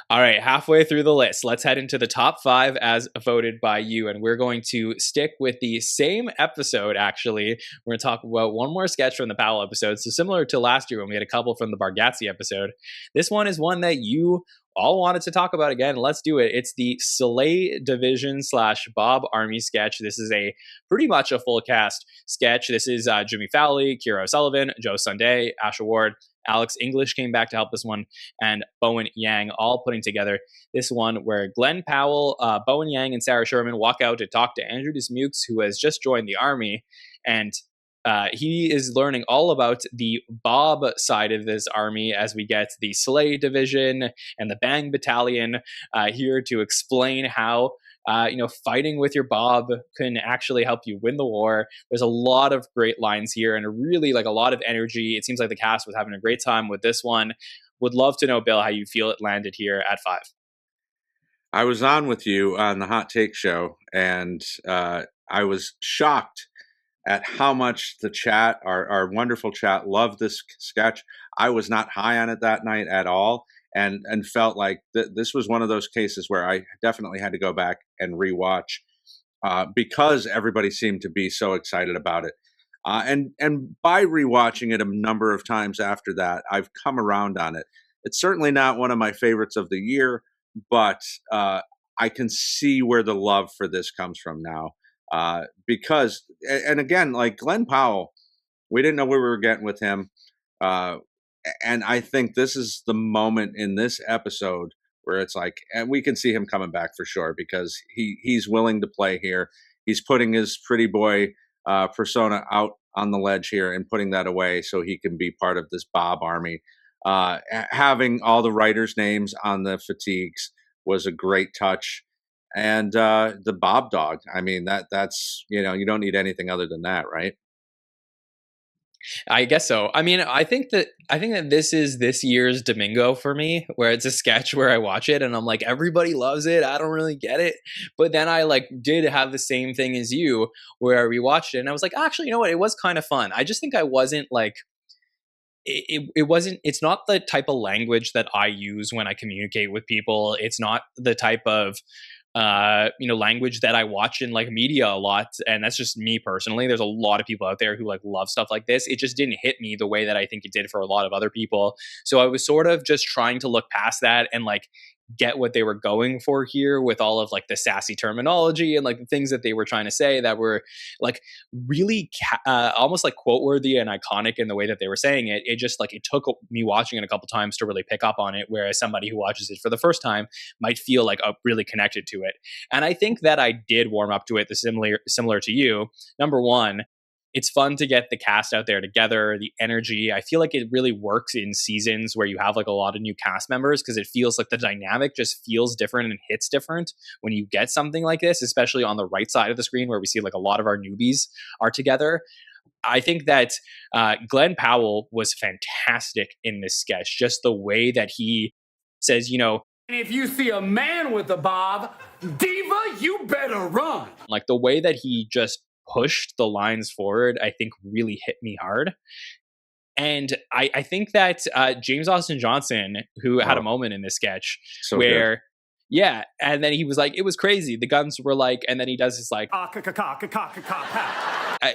All right, halfway through the list, let's head into the top 5 as voted by you. And we're going to stick with the same episode, actually. We're going to talk about one more sketch from the Powell episode. So similar to last year when we had a couple from the Bargatze episode, this one is one that you all wanted to talk about again. Let's do it. It's the Slay Division / Bob Army sketch. This is a pretty much a full cast sketch. This is Jimmy Fowley, Kira O'Sullivan, Joe Sunday, Asher Ward, Alex English came back to help this one, and Bowen Yang all putting together this one where Glenn Powell, Bowen Yang, and Sarah Sherman walk out to talk to Andrew Dismukes, who has just joined the army, and he is learning all about the Bob side of this army as we get the Slay Division and the Bang Battalion here to explain how fighting with your Bob can actually help you win the war. There's a lot of great lines here and really like a lot of energy. It seems like the cast was having a great time with this one. Would love to know, Bill, how you feel it landed here at 5. I was on with you on the Hot Take show, and I was shocked at how much the chat, our wonderful chat, loved this sketch. I was not high on it that night at all. And felt like this was one of those cases where I definitely had to go back and rewatch because everybody seemed to be so excited about it. And by rewatching it a number of times after that, I've come around on it. It's certainly not one of my favorites of the year, but I can see where the love for this comes from now. Because, and again, like Glenn Powell, we didn't know where we were getting with him. And I think this is the moment in this episode where it's like, and we can see him coming back for sure because he's willing to play here. He's putting his pretty boy persona out on the ledge here and putting that away so he can be part of this Bob army. Having all the writers' names on the fatigues was a great touch. And the Bob dog, I mean, that's, you don't need anything other than that, right? I guess so. I mean, I think that this is this year's Domingo for me, where it's a sketch where I watch it and I'm like, everybody loves it. I don't really get it. But then I like did have the same thing as you, where we watched it and I was like, actually, you know what? It was kind of fun. I just think I wasn't like it wasn't, it's not the type of language that I use when I communicate with people. It's not the type of language that I watch in like media a lot, and that's just me personally. There's a lot of people out there who like love stuff like this. It just didn't hit me the way that I think it did for a lot of other people. So I was sort of just trying to look past that and like get what they were going for here with all of like the sassy terminology and like the things that they were trying to say that were like really almost like quote worthy and iconic in the way that they were saying it. It just like, it took me watching it a couple times to really pick up on it, whereas somebody who watches it for the first time might feel like really connected to it. And I think that I did warm up to it similar to you. Number one, it's fun to get the cast out there together, the energy. I feel like it really works in seasons where you have like a lot of new cast members, because it feels like the dynamic just feels different and hits different when you get something like this, especially on the right side of the screen where we see like a lot of our newbies are together. I think that Glenn Powell was fantastic in this sketch. Just the way that he says, you know, If you see a man with a bob, diva, you better run. like the way that he just pushed the lines forward, I think really hit me hard. And I think that James Austin Johnson, who had a moment in this sketch where, good. Yeah, and then he was like, it was crazy. The guns were like, and then he does this like,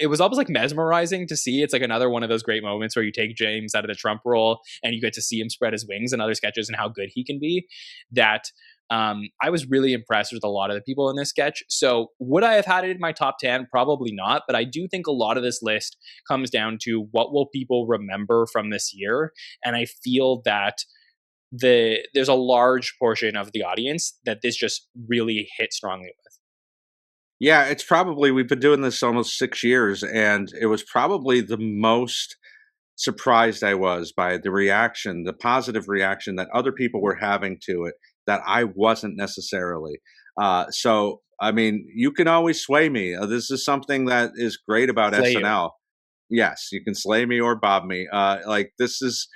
it was almost like mesmerizing to see. It's like another one of those great moments where you take James out of the Trump role and you get to see him spread his wings in other sketches and how good he can be. That I was really impressed with a lot of the people in this sketch. So would I have had it in my top 10? Probably not. But I do think a lot of this list comes down to what will people remember from this year. And I feel that there's a large portion of the audience that this just really hit strongly with. Yeah, it's probably, we've been doing this almost 6 years, and it was probably the most surprised I was by the reaction, the positive reaction that other people were having to it that I wasn't necessarily. So, I mean, you can always sway me. This is something that is great about Slay SNL. You. Yes, you can slay me or bob me. Like, this is,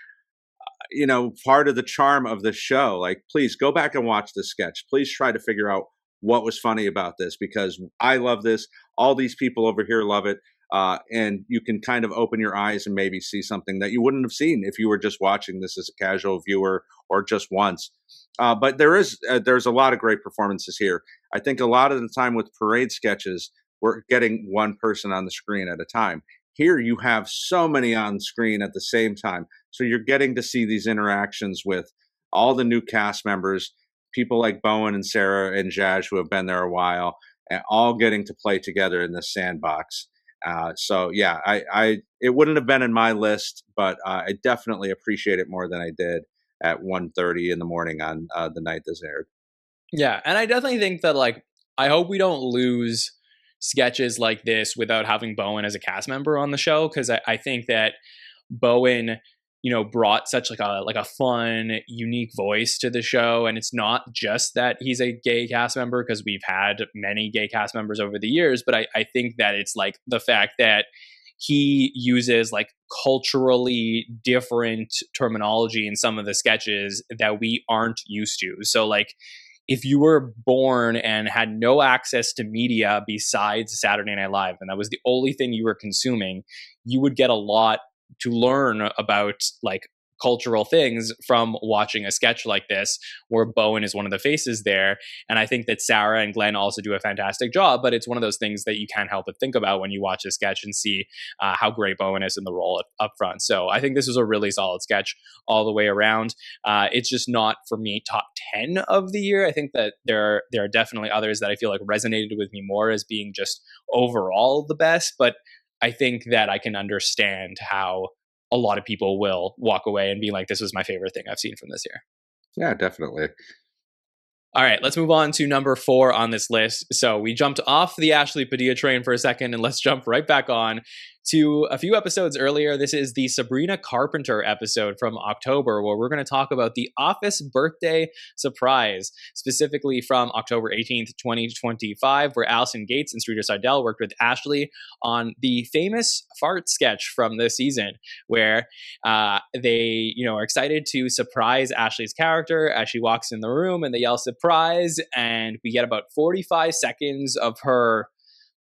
part of the charm of the show. Like, please go back and watch this sketch. Please try to figure out what was funny about this, because I love this. All these people over here love it. And you can kind of open your eyes and maybe see something that you wouldn't have seen if you were just watching this as a casual viewer or just once. But there's a lot of great performances here. I think a lot of the time with parade sketches, we're getting one person on the screen at a time. Here you have so many on screen at the same time. So you're getting to see these interactions with all the new cast members, people like Bowen and Sarah and Jaj who have been there a while, and all getting to play together in this sandbox. So yeah, it wouldn't have been in my list, but I definitely appreciate it more than I did at 1:30 in the morning on the night this aired. Yeah, and I definitely think that like, I hope we don't lose sketches like this without having Bowen as a cast member on the show, because I think that Bowen, brought such like a fun, unique voice to the show. And it's not just that he's a gay cast member, because we've had many gay cast members over the years, but I think that it's like the fact that he uses like culturally different terminology in some of the sketches that we aren't used to. So like, if you were born and had no access to media besides Saturday Night Live, and that was the only thing you were consuming, you would get a lot to learn about like cultural things from watching a sketch like this, where Bowen is one of the faces there. And I think that Sarah and Glenn also do a fantastic job, but it's one of those things that you can't help but think about when you watch a sketch and see how great Bowen is in the role up front. So I think this was a really solid sketch all the way around. It's just not, for me, top 10 of the year. I think that there are definitely others that I feel like resonated with me more as being just overall the best, but I think that I can understand how a lot of people will walk away and be like, this was my favorite thing I've seen from this year. Yeah, definitely. All right, let's move on to number 4 on this list. So we jumped off the Ashley Padilla train for a second, and let's jump right back on to a few episodes earlier. This is the Sabrina Carpenter episode from October, where we're going to talk about the Office birthday surprise, specifically from October 18th, 2025, where Allison Gates and Streeter Seidel worked with Ashley on the famous fart sketch from this season, where they, are excited to surprise Ashley's character as she walks in the room, and they yell surprise, and we get about 45 seconds of her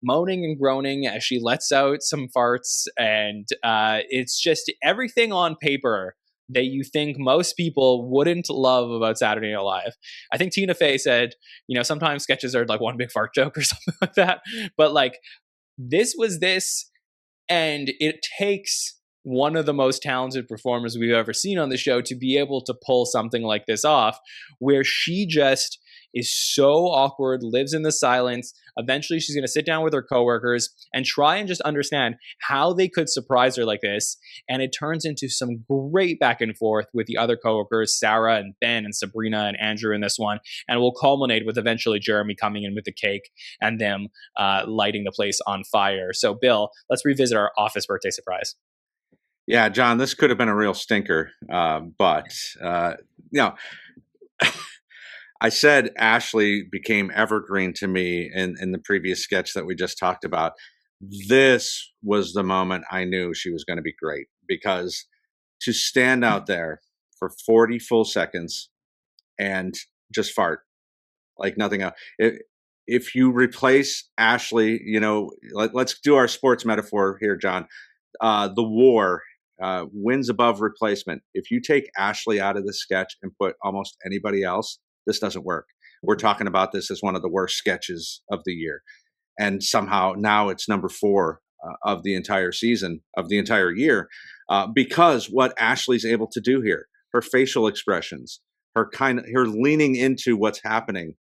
moaning and groaning as she lets out some farts, and it's just everything on paper that you think most people wouldn't love about Saturday Night Live. I think Tina Fey said, sometimes sketches are like one big fart joke or something like that, but like this was this, and it takes one of the most talented performers we've ever seen on the show to be able to pull something like this off, where she just is so awkward, lives in the silence. Eventually, she's going to sit down with her coworkers and try and just understand how they could surprise her like this. And it turns into some great back and forth with the other coworkers, Sarah and Ben and Sabrina and Andrew in this one. And will culminate with eventually Jeremy coming in with the cake and them lighting the place on fire. So, Bill, let's revisit our Office birthday surprise. Yeah, John, this could have been a real stinker, but I said Ashley became evergreen to me in the previous sketch that we just talked about. This was the moment I knew she was going to be great, because to stand out there for 40 full seconds and just fart like nothing else. If you replace Ashley, let's do our sports metaphor here, John. The war wins above replacement. If you take Ashley out of the sketch and put almost anybody else, this doesn't work. We're talking about this as one of the worst sketches of the year. And somehow now it's number 4 of the entire season, of the entire year, because what Ashley's able to do here, her facial expressions, her leaning into what's happening.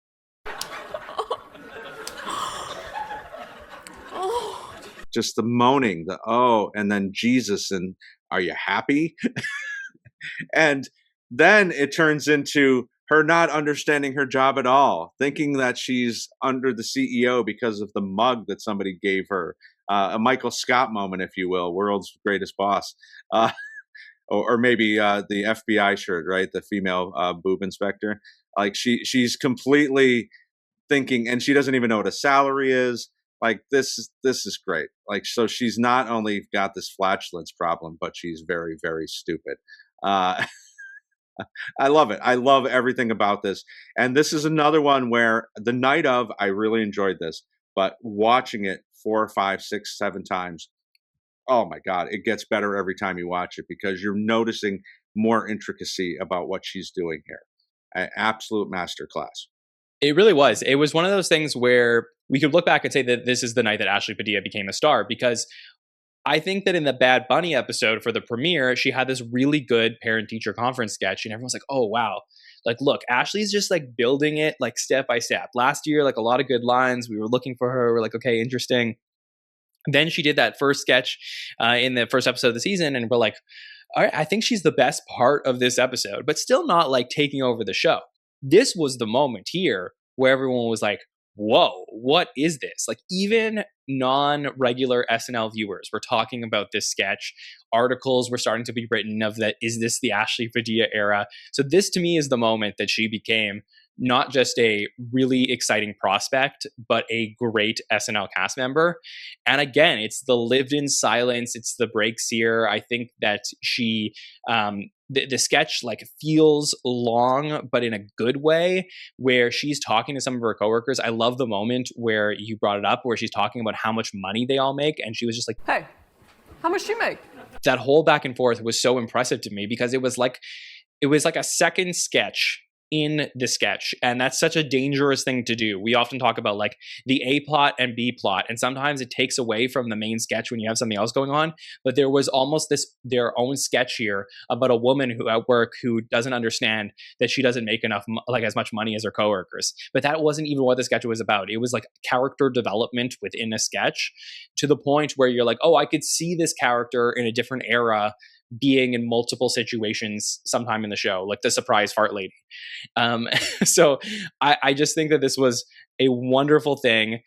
Just the moaning, and then Jesus, and are you happy? And then it turns into her not understanding her job at all, thinking that she's under the CEO because of the mug that somebody gave her. A Michael Scott moment, if you will, world's greatest boss. Or maybe the FBI shirt, right? The female boob inspector. Like she's completely thinking, and she doesn't even know what a salary is. Like this is great. Like, so she's not only got this flatulence problem, but she's very, very stupid. I love it. I love everything about this. And this is another one where the night of, I really enjoyed this, but watching it 4, 5, 6, 7 times, oh my God, it gets better every time you watch it, because you're noticing more intricacy about what she's doing here. An absolute masterclass. It really was. It was one of those things where we could look back and say that this is the night that Ashley Padilla became a star, because I think that in the Bad Bunny episode for the premiere, she had this really good parent-teacher conference sketch, and everyone's like, oh, wow. Like, look, Ashley's just like building it like step by step. Last year, like a lot of good lines. We were looking for her. We're like, okay, interesting. Then she did that first sketch in the first episode of the season, and we're like, all right, I think she's the best part of this episode, but still not like taking over the show. This was the moment here where everyone was like, whoa, what is this? Like, even non-regular SNL viewers were talking about this sketch. Articles were starting to be written of that, is this the Ashley Padilla era? So this to me is the moment that she became not just a really exciting prospect, but a great SNL cast member. And again, it's the lived in silence. It's the breaks here. I think that she, the sketch like feels long, but in a good way, where she's talking to some of her coworkers. I love the moment where you brought it up, where she's talking about how much money they all make. And she was just like, hey, how much do you make? That whole back and forth was so impressive to me, because it was like a second sketch in the sketch. And that's such a dangerous thing to do. We often talk about like the A plot and B plot, and sometimes it takes away from the main sketch when you have something else going on. But there was almost their own sketch here about a woman who at work who doesn't understand that she doesn't make enough, like as much money as her coworkers. But that wasn't even what the sketch was about. It was like character development within a sketch, to the point where you're like, oh, I could see this character in a different era being in multiple situations sometime in the show, like the surprise fart lady. So I just think that this was a wonderful thing.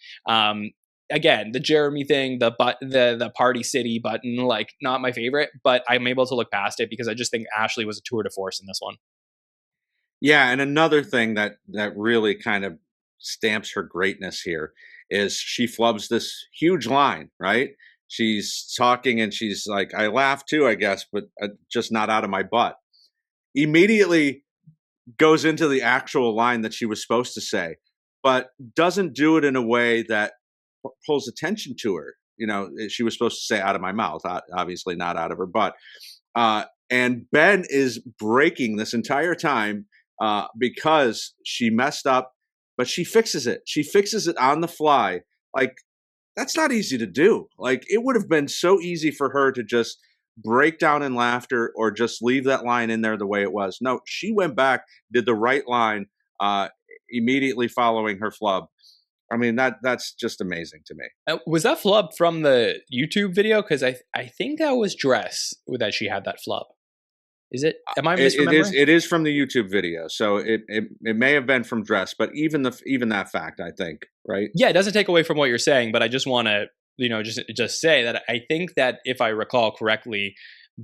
again, the Jeremy thing, the Party City button, like not my favorite, but I'm able to look past it because I just think Ashley was a tour de force in this one. Yeah, and another thing that really kind of stamps her greatness here is she flubs this huge line, right? She's talking and she's like, "I laugh too, I guess, but just not out of my butt." Immediately goes into the actual line that she was supposed to say, but doesn't do it in a way that pulls attention to her. She was supposed to say "out of my mouth," obviously not out of her butt. And Ben is breaking this entire time because she messed up, but she fixes it. She fixes it on the fly. Like, that's not easy to do. Like, it would have been so easy for her to just break down in laughter or just leave that line in there the way it was. No, she went back, did the right line immediately following her flub. I mean, that's just amazing to me. Was that flub from the YouTube video? Because I think that was Dress that she had that flub. Is it? Am I misremembering? It is from the YouTube video, so it may have been from Dress, but even that fact, I think, right? Yeah, it doesn't take away from what you're saying, but I just want to just say that I think that if I recall correctly,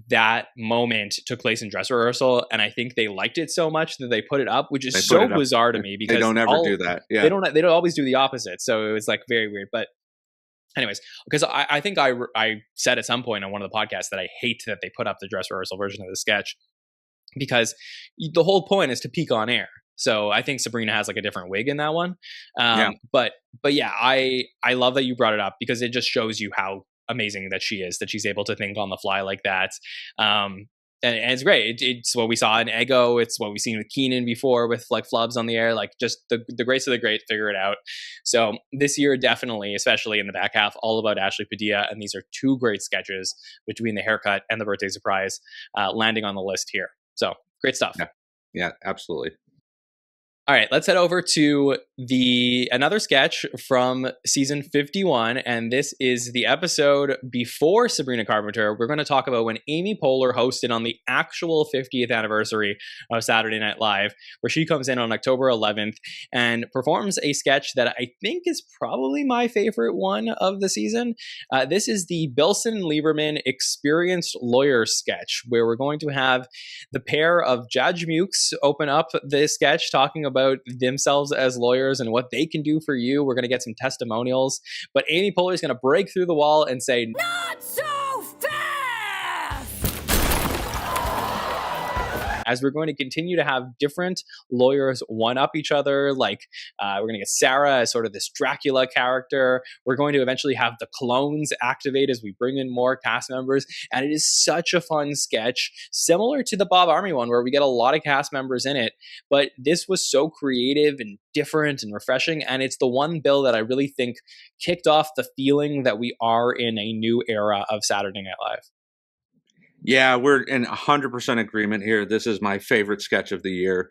that moment took place in dress rehearsal, and I think they liked it so much that they put it up, which is so bizarre to me because they don't ever do that. Yeah, they don't always do the opposite, so it was like very weird. But anyways, because I think I said at some point on one of the podcasts that I hate that they put up the dress rehearsal version of the sketch because the whole point is to peak on air. So I think Sabrina has like a different wig in that one. But yeah, I love that you brought it up because it just shows you how amazing that she is, that she's able to think on the fly like that. And it's great. It's what we saw in Ego. It's what we've seen with Keenan before with like flubs on the air, like just the greats of the great figure it out. So this year, definitely, especially in the back half, all about Ashley Padilla. And these are two great sketches between the haircut and the birthday surprise landing on the list here. So great stuff. Yeah, absolutely. All right, let's head over to another sketch from season 51, and this is the episode before Sabrina Carpenter. We're going to talk about when Amy Poehler hosted on the actual 50th anniversary of Saturday Night Live, where she comes in on October 11th and performs a sketch that I think is probably my favorite one of the season. This is the Bilson Lieberman Experienced Lawyer sketch, where we're going to have the pair of Judge Mukes open up this sketch talking about themselves as lawyers and what they can do for you. We're going to get some testimonials, but Amy Poehler is going to break through the wall and say, Not so fast! as we're going to continue to have different lawyers one-up each other. Like we're going to get Sarah as sort of this Dracula character. We're going to eventually have the clones activate as we bring in more cast members. And it is such a fun sketch, similar to the Bob Army one, where we get a lot of cast members in it. But this was so creative and different and refreshing. And it's the one, Bill, that I really think kicked off the feeling that we are in a new era of Saturday Night Live. Yeah, we're in 100% agreement here. This is my favorite sketch of the year.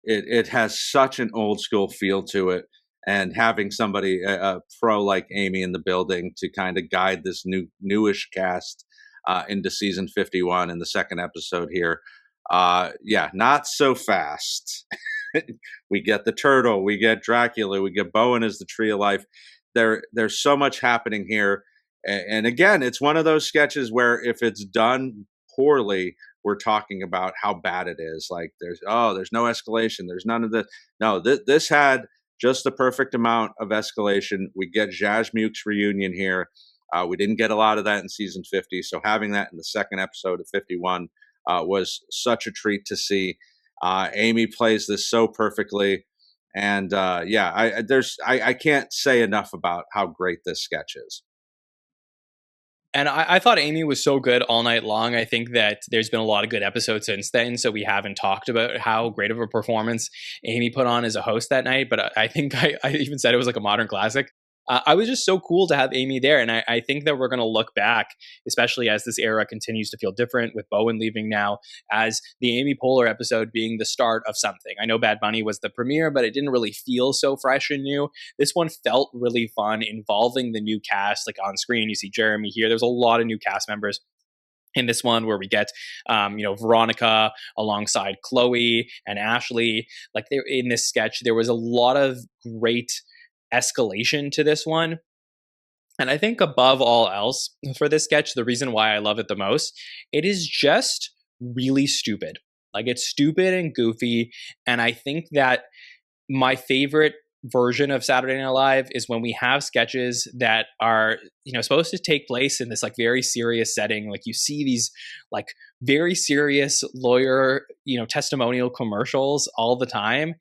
It has such an old school feel to it, and having somebody, a pro like Amy in the building to kind of guide this newish cast into season 51 in the second episode here. Yeah, not so fast. We get the turtle, we get Dracula, we get Bowen as the Tree of Life. There's so much happening here. And again, it's one of those sketches where if it's done poorly, we're talking about how bad it is. Like there's no escalation. There's none of this. No, this had just the perfect amount of escalation. We get Zhazz Muke's reunion here. We didn't get a lot of that in season 50. So having that in the second episode of 51 was such a treat to see. Amy plays this so perfectly. And I can't say enough about how great this sketch is. And I thought Amy was so good all night long. I think that there's been a lot of good episodes since then, so we haven't talked about how great of a performance Amy put on as a host that night. But I think I even said it was like a modern classic. I was just so cool to have Amy there. And I think that we're going to look back, especially as this era continues to feel different with Bowen leaving now, as the Amy Poehler episode being the start of something. I know Bad Bunny was the premiere, but it didn't really feel so fresh and new. This one felt really fun, involving the new cast. Like on screen, you see Jeremy here. There's a lot of new cast members in this one, where we get, Veronica alongside Chloe and Ashley. Like in this sketch, there was a lot of great escalation to this one. And I think above all else for this sketch, the reason why I love it the most, it is just really stupid. Like it's stupid and goofy. And I think that my favorite version of Saturday Night Live is when we have sketches that are, supposed to take place in this like very serious setting. Like you see these like very serious lawyer, testimonial commercials all the time.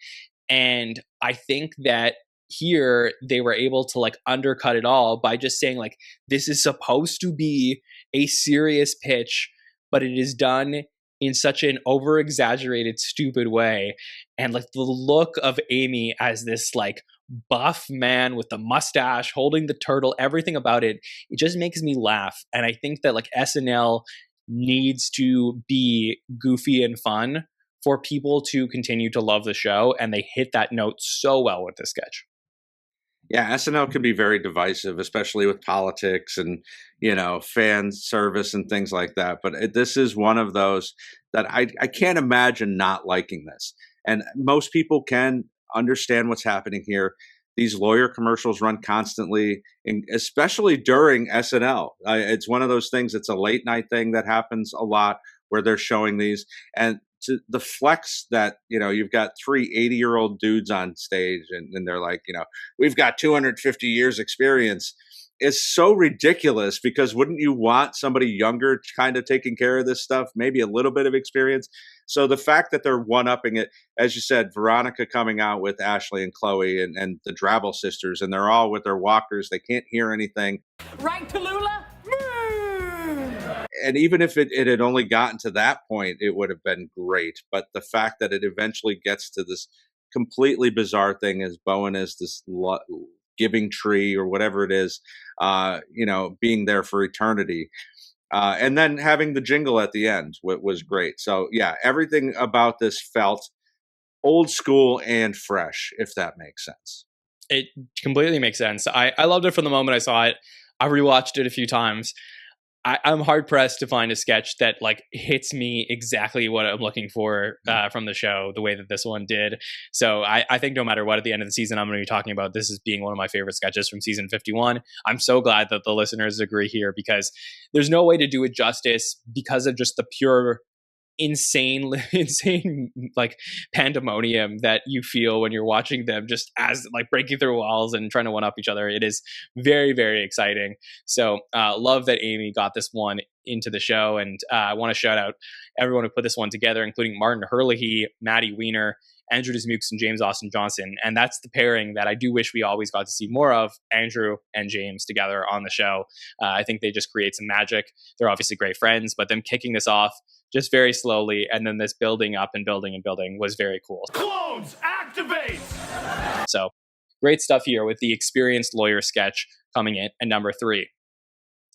And I think that here they were able to like undercut it all by just saying like, this is supposed to be a serious pitch, but it is done in such an over exaggerated, stupid way. And like the look of Amy as this like buff man with the mustache holding the turtle, everything about it, it just makes me laugh. And I think that like SNL needs to be goofy and fun for people to continue to love the show. And they hit that note so well with this sketch. Yeah, SNL can be very divisive, especially with politics and, fan service and things like that. But this is one of those that I can't imagine not liking this. And most people can understand what's happening here. These lawyer commercials run constantly, especially during SNL. It's one of those things, it's a late night thing that happens a lot where they're showing these. And to the flex that, you've got 3 80-year-old dudes on stage and they're like, we've got 250 years experience. It's so ridiculous because wouldn't you want somebody younger kind of taking care of this stuff, maybe a little bit of experience? So the fact that they're one-upping it, as you said, Veronica coming out with Ashley and Chloe and the Drabble sisters, and they're all with their walkers. They can't hear anything. Right, Tallulah? And even if it had only gotten to that point, it would have been great. But the fact that it eventually gets to this completely bizarre thing as Bowen is this giving tree or whatever it is, being there for eternity. And then having the jingle at the end was great. So, yeah, everything about this felt old school and fresh, if that makes sense. It completely makes sense. I loved it from the moment I saw it. I rewatched it a few times. I'm hard pressed to find a sketch that like hits me exactly what I'm looking for from the show, the way that this one did. So I think no matter what, at the end of the season, I'm going to be talking about this as being one of my favorite sketches from season 51. I'm so glad that the listeners agree here because there's no way to do it justice because of just the pure insane like pandemonium that you feel when you're watching them just as like breaking through walls and trying to one up each other. It is very, very exciting. So love that Amy got this one into the show, and I want to shout out everyone who put this one together, including Martin Herlihy, Maddie Weiner, Andrew Dismukes, and James Austin Johnson. And that's the pairing that I do wish we always got to see more of, Andrew and James together on the show. I think they just create some magic. They're obviously great friends, but them kicking this off just very slowly and then this building up and building and building was very cool. Clones, activate! So great stuff here with the experienced lawyer sketch coming in at number 3.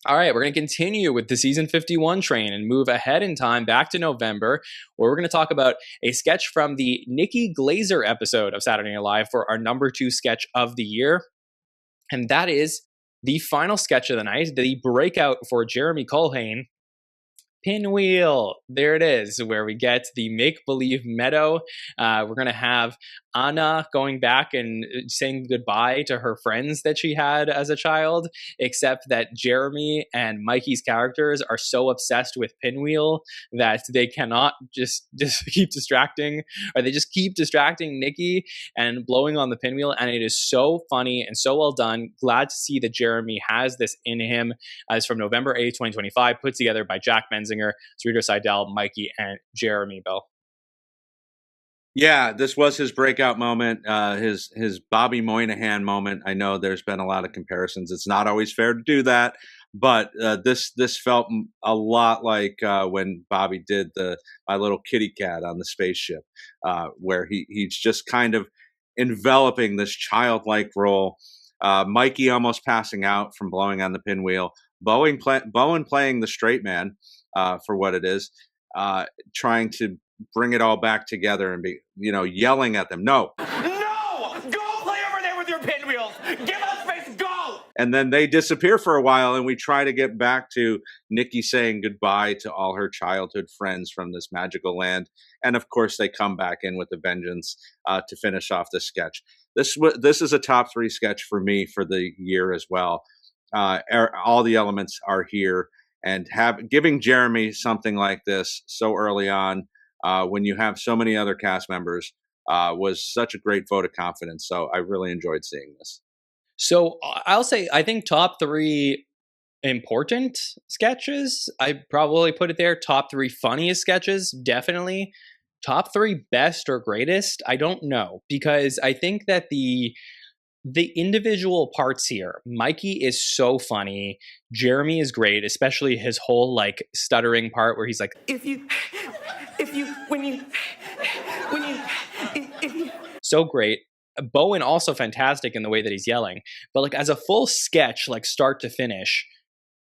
All right, we're going to continue with the season 51 train and move ahead in time back to November, where we're going to talk about a sketch from the Nikki Glazer episode of Saturday Night Live for our number 2 sketch of the year. And that is the final sketch of the night, the breakout for Jeremy Colhane, Pinwheel. There it is, where we get the make-believe meadow. We're going to have Anna going back and saying goodbye to her friends that she had as a child, except that Jeremy and Mikey's characters are so obsessed with Pinwheel that they cannot just keep distracting, or they just keep distracting Nikki and blowing on the pinwheel. And it is so funny and so well done. Glad to see that Jeremy has this in him. It's from November 8th, 2025, put together by Jack Menzinger, Sarita Seidel, Mikey, and Jeremy Bell. Yeah, this was his breakout moment, his Bobby Moynihan moment. I know there's been a lot of comparisons. It's not always fair to do that, but this felt a lot like when Bobby did the My Little Kitty Cat on the spaceship, where he's just kind of enveloping this childlike role. Mikey almost passing out from blowing on the pinwheel. Bowen playing the straight man for what it is, trying to bring it all back together and be, yelling at them. No! Go play over there with your pinwheels! Give us space, go! And then they disappear for a while, and we try to get back to Nikki saying goodbye to all her childhood friends from this magical land. And of course, they come back in with a vengeance to finish off the sketch. This is a top 3 sketch for me for the year as well. all the elements are here, and giving Jeremy something like this so early on, when you have so many other cast members, was such a great vote of confidence. So I really enjoyed seeing this. So I'll say, I think top 3 important sketches, I probably put it there. Top 3 funniest sketches, definitely. Top 3 best or greatest, I don't know, because I think that the individual parts here, Mikey is so funny. Jeremy is great, especially his whole like stuttering part where he's like, so great. Bowen also fantastic in the way that he's yelling, but like as a full sketch, like start to finish,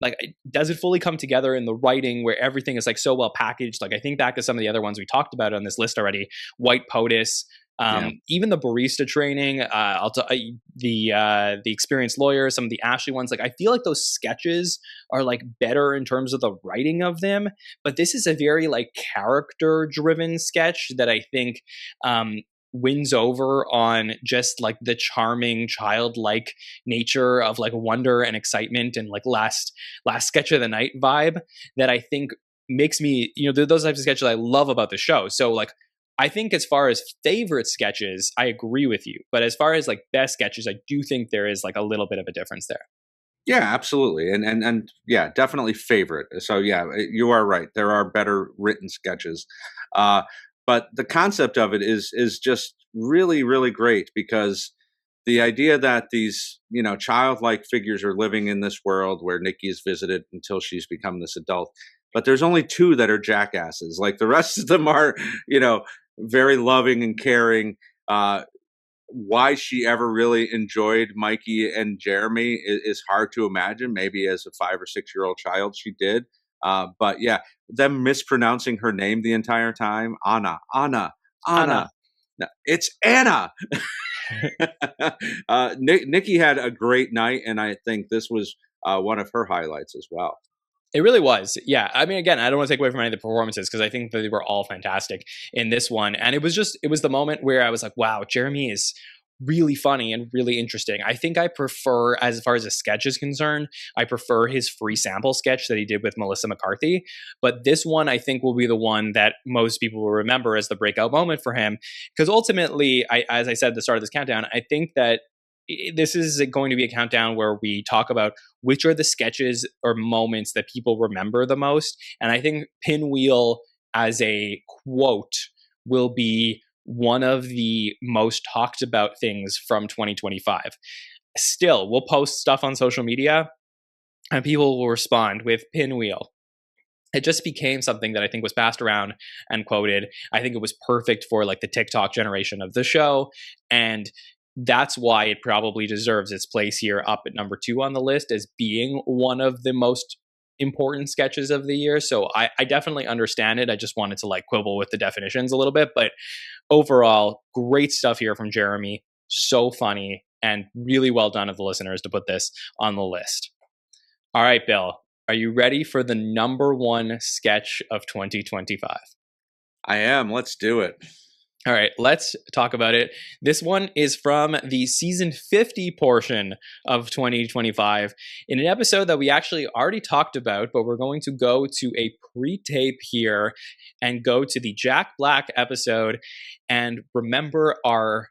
like does it fully come together in the writing where everything is like so well packaged? Like I think back to some of the other ones we talked about on this list already, White Potus, even the Barista Training, the Experienced Lawyer, some of the Ashley ones. Like I feel like those sketches are like better in terms of the writing of them, but this is a very like character driven sketch that I think wins over on just like the charming childlike nature of like wonder and excitement and like last sketch of the night vibe that I think makes me, those types of sketches I love about the show. So like I think as far as favorite sketches, I agree with you, but as far as like best sketches, I do think there is like a little bit of a difference there. Yeah, absolutely. And yeah, definitely favorite. So yeah, you are right. There are better written sketches. But the concept of it is just really, really great, because the idea that these, childlike figures are living in this world where Nikki is visited until she's become this adult, but there's only 2 that are jackasses. Like the rest of them are, very loving and caring. Why she ever really enjoyed Mikey and Jeremy is hard to imagine. Maybe as a 5 or 6-year-old child, she did. But yeah, them mispronouncing her name the entire time. Anna. No, it's Anna. Nikki had a great night, and I think this was one of her highlights as well. It really was. Yeah. I mean, again, I don't want to take away from any of the performances because I think that they were all fantastic in this one. And it was the moment where I was like, wow, Jeremy is really funny and really interesting. I think I prefer, as far as a sketch is concerned, I prefer his free sample sketch that he did with Melissa McCarthy. But this one, I think, will be the one that most people will remember as the breakout moment for him. Because ultimately, as I said at the start of this countdown, I think that this is going to be a countdown where we talk about which are the sketches or moments that people remember the most. And I think Pinwheel as a quote will be one of the most talked about things from 2025. Still, we'll post stuff on social media and people will respond with Pinwheel. It just became something that I think was passed around and quoted. I think it was perfect for like the TikTok generation of the show. And that's why it probably deserves its place here up at number 2 on the list as being one of the most important sketches of the year. So I definitely understand it. I just wanted to like quibble with the definitions a little bit, but overall, great stuff here from Jeremy. So funny and really well done of the listeners to put this on the list. All right, Bill, are you ready for the number 1 sketch of 2025? I am. Let's do it. All right, let's talk about it. This one is from the season 50 portion of 2025 in an episode that we actually already talked about, but we're going to go to a pre-tape here and go to the Jack Black episode and remember our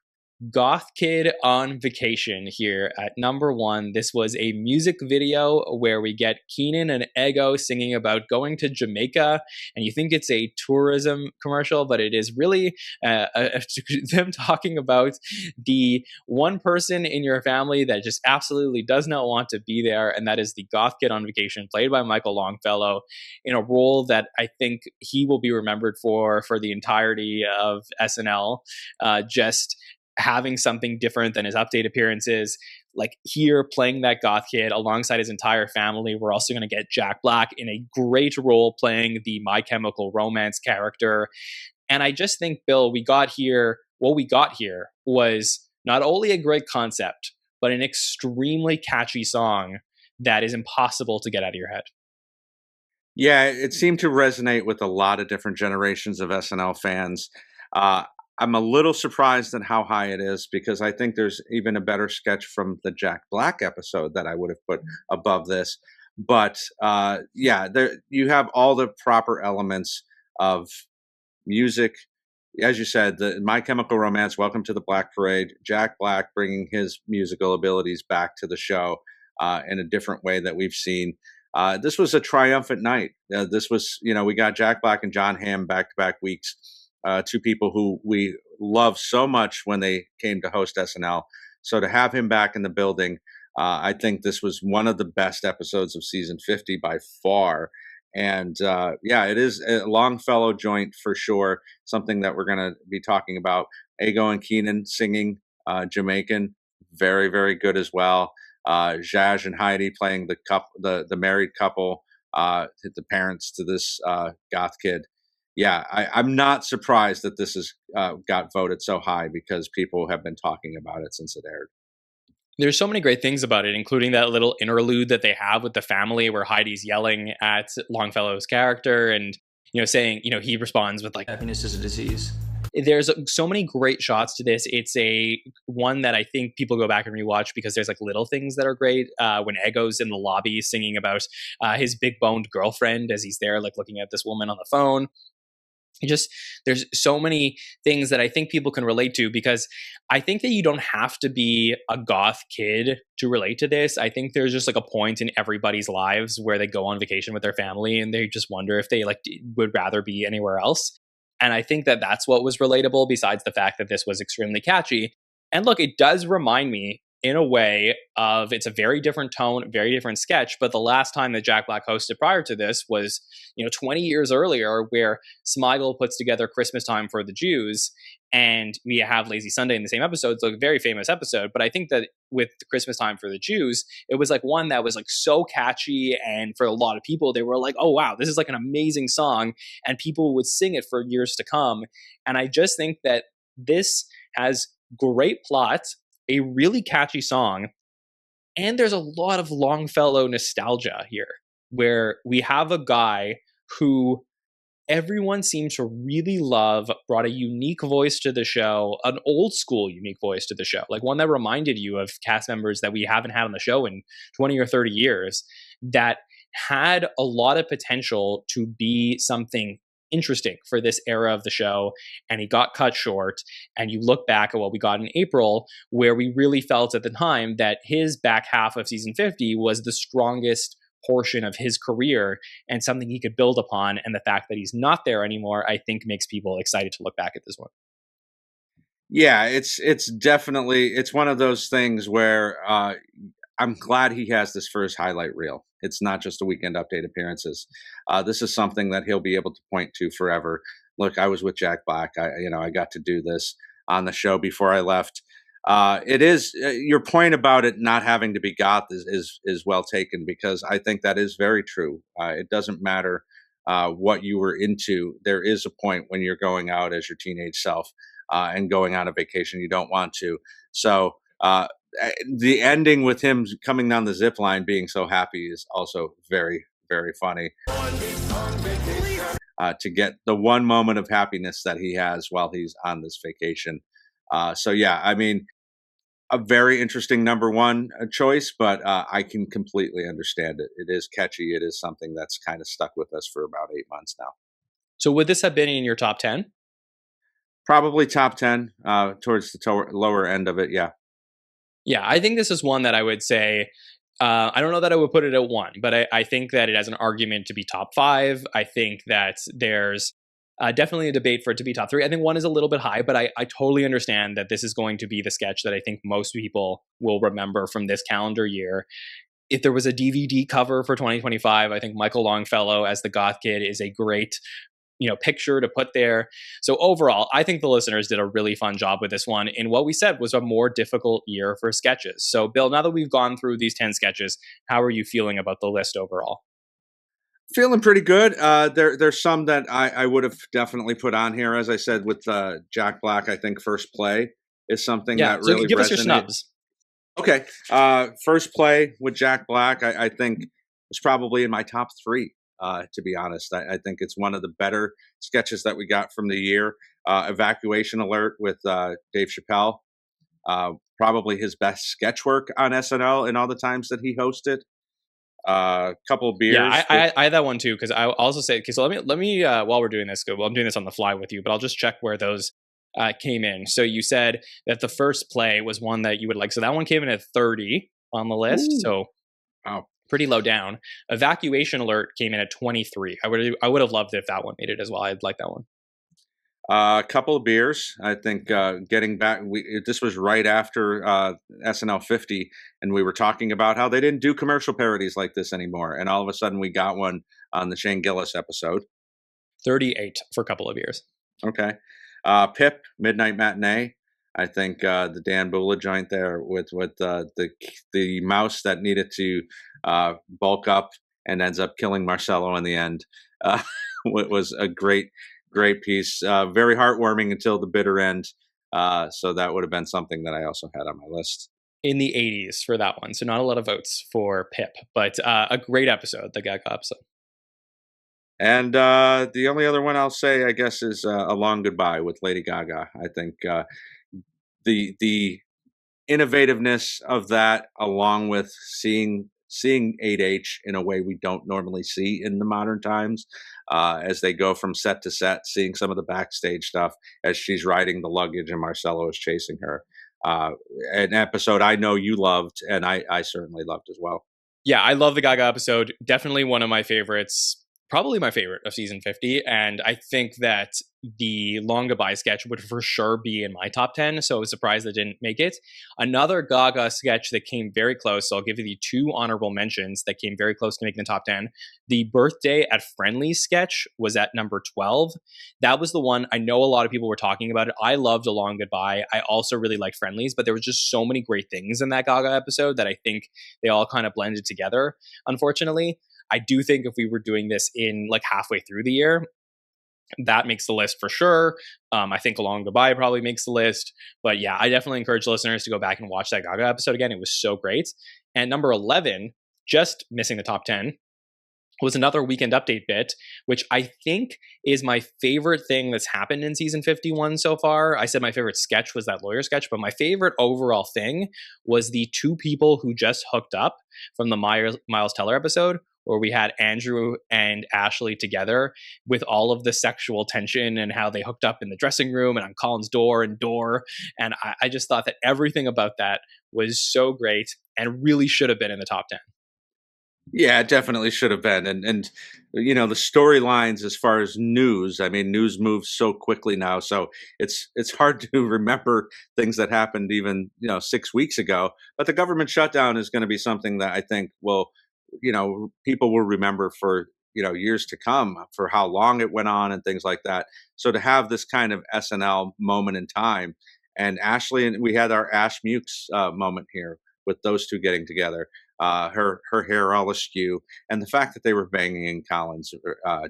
Goth Kid on vacation here at number 1. This was a music video where we get Keenan and Ego singing about going to Jamaica, and you think it's a tourism commercial, but it is really them talking about the one person in your family that just absolutely does not want to be there, and that is the Goth Kid on vacation, played by Michael Longfellow, in a role that I think he will be remembered for the entirety of SNL. Just having something different than his update appearances. Like here, playing that Goth Kid alongside his entire family. We're also going to get Jack Black in a great role playing the My Chemical Romance character. And I just think, Bill, what we got here was not only a great concept, but an extremely catchy song that is impossible to get out of your head. Yeah, it seemed to resonate with a lot of different generations of SNL fans. I'm a little surprised at how high it is because I think there's even a better sketch from the Jack Black episode that I would have put above this. But yeah, there you have all the proper elements of music. As you said, the My Chemical Romance, Welcome to the Black Parade, Jack Black bringing his musical abilities back to the show in a different way that we've seen. This was a triumphant night. This was, we got Jack Black and John Hamm back-to-back weeks, two people who we loved so much when they came to host SNL. So to have him back in the building, I think this was one of the best episodes of season 50 by far. And yeah, it is a Longfellow joint for sure. Something that we're going to be talking about. Ego and Keenan singing Jamaican, very, very good as well. Zhazh and Heidi playing the married couple, the parents to this Goth Kid. Yeah, I'm not surprised that this has got voted so high because people have been talking about it since it aired. There's so many great things about it, including that little interlude that they have with the family where Heidi's yelling at Longfellow's character and, saying, he responds with like, Happiness is a disease. There's so many great shots to this. It's a one that I think people go back and rewatch because there's like little things that are great. When Ego's in the lobby singing about his big boned girlfriend as he's there, like looking at this woman on the phone. There's so many things that I think people can relate to because I think that you don't have to be a goth kid to relate to this. I think there's just like a point in everybody's lives where they go on vacation with their family and they just wonder if they would rather be anywhere else. And I think that that's what was relatable besides the fact that this was extremely catchy. And look, it does remind me in a way of, it's a very different tone, very different sketch. But the last time that Jack Black hosted prior to this was, 20 years earlier, where Smigel puts together Christmas Time for the Jews and we have Lazy Sunday in the same episode. So a very famous episode. But I think that with Christmas Time for the Jews, it was like one that was like so catchy. And for a lot of people, they were like, oh, wow, this is like an amazing song. And people would sing it for years to come. And I just think that this has great plot, a really catchy song, and there's a lot of Longfellow nostalgia here, where we have a guy who everyone seems to really love, brought a unique voice to the show, an old school unique voice to the show, like one that reminded you of cast members that we haven't had on the show in 20 or 30 years, that had a lot of potential to be something interesting for this era of the show, and he got cut short. And you look back at what we got in April, where we really felt at the time that his back half of season 50 was the strongest portion of his career and something he could build upon. And the fact that he's not there anymore, I think makes people excited to look back at this one. Yeah, it's definitely, it's one of those things where I'm glad he has this for his highlight reel. It's not just a Weekend Update appearances. This is something that he'll be able to point to forever. Look, I was with Jack Black. I got to do this on the show before I left. It is your point about it not having to be goth is well taken, because I think that is very true. It doesn't matter what you were into. There is a point when you're going out as your teenage self and going on a vacation you don't want to. So the ending with him coming down the zip line being so happy is also very, very funny. To get the one moment of happiness that he has while he's on this vacation. So yeah, I mean, a very interesting number one choice, but I can completely understand it. It is catchy. It is something that's kind of stuck with us for about 8 months now. So would this have been in your top 10? Probably top 10, towards the lower end of it. Yeah. Yeah, I think this is one that I would say, I don't know that I would put it at 1, but I think that it has an argument to be top 5. I think that there's definitely a debate for it to be top 3. I think 1 is a little bit high, but I totally understand that this is going to be the sketch that I think most people will remember from this calendar year. If there was a DVD cover for 2025, I think Michael Longfellow as the Goth Kid is a great picture to put there. So overall, I think the listeners did a really fun job with this one in what we said was a more difficult year for sketches. So Bill, now that we've gone through these 10 sketches, how are you feeling about the list overall? Feeling pretty good. There's some that I would have definitely put on here. As I said, with Jack Black, I think First Play is something that really resonates. Give us your snubs. Okay. First Play with Jack Black, I think was probably in my top 3. To be honest, I think it's one of the better sketches that we got from the year. Evacuation Alert with Dave Chappelle. Probably his best sketch work on SNL in all the times that he hosted. Couple of beers. Yeah, I had that one too, because I also say, okay, so let me while we're doing this, well, I'm doing this on the fly with you, but I'll just check where those came in. So you said that the first play was one that you would like. So that one came in at 30 on the list. Ooh. So Wow. Pretty low down. Evacuation Alert came in at 23. I would have loved it if that one made it as well. I'd like that one. A couple of beers. I think getting back, this was right after SNL 50, and we were talking about how they didn't do commercial parodies like this anymore. And all of a sudden, we got one on the Shane Gillis episode. 38 for a couple of years. Okay. Pip, Midnight Matinee. I think the Dan Bula joint there with the mouse that needed to bulk up and ends up killing Marcello in the end was a great piece. Very heartwarming until the bitter end. So that would have been something that I also had on my list. In the 80s for that one. So not a lot of votes for Pip, but a great episode, the Gaga episode. And the only other one I'll say, I guess, is A Long Goodbye with Lady Gaga. I think the innovativeness of that, along with seeing 8H in a way we don't normally see in the modern times, as they go from set to set, seeing some of the backstage stuff as she's riding the luggage and Marcello is chasing her. An episode I know you loved, and I certainly loved as well. Yeah, I love the Gaga episode. Definitely one of my favorites. Probably my favorite of season 50. And I think that the Long Goodbye sketch would for sure be in my top 10. So I was surprised that didn't make it. Another Gaga sketch that came very close. So I'll give you the two honorable mentions that came very close to making the top 10. The Birthday at Friendly's sketch was at number 12. That was the one I know a lot of people were talking about it. I loved A Long Goodbye. I also really liked Friendly's, but there was just so many great things in that Gaga episode that I think they all kind of blended together, unfortunately. I do think if we were doing this in like halfway through the year, that makes the list for sure. I think A Long Goodbye probably makes the list. But yeah, I definitely encourage listeners to go back and watch that Gaga episode again. It was so great. And number 11, just missing the top 10, was another Weekend Update bit, which I think is my favorite thing that's happened in season 51 so far. I said my favorite sketch was that lawyer sketch, but my favorite overall thing was the two people who just hooked up from the Miles Teller episode, where we had Andrew and Ashley together with all of the sexual tension and how they hooked up in the dressing room and on Colin's door. And I just thought that everything about that was so great and really should have been in the top 10. Yeah, it definitely should have been. And you know, the storylines as far as news, I mean, news moves so quickly now. So it's hard to remember things that happened even, 6 weeks ago. But the government shutdown is going to be something that I think will, people will remember for, years to come, for how long it went on and things like that. So to have this kind of SNL moment in time, and Ashley, and we had our Ash Mukes moment here with those two getting together. Her hair all askew, and the fact that they were banging in Colin's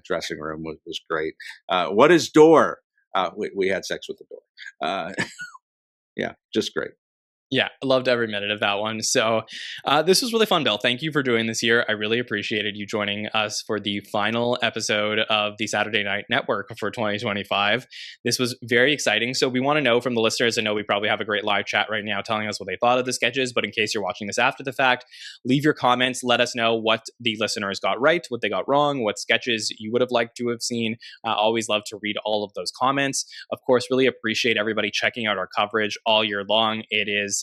dressing room was great. What is door? We had sex with the door. Yeah, just great. Yeah, I loved every minute of that one. So this was really fun, Bill. Thank you for doing this year. I really appreciated you joining us for the final episode of the Saturday Night Network for 2025. This was very exciting. So we want to know from the listeners, I know we probably have a great live chat right now telling us what they thought of the sketches, but in case you're watching this after the fact, leave your comments. Let us know what the listeners got right, what they got wrong, what sketches you would have liked to have seen. Always love to read all of those comments. Of course, really appreciate everybody checking out our coverage all year long. It is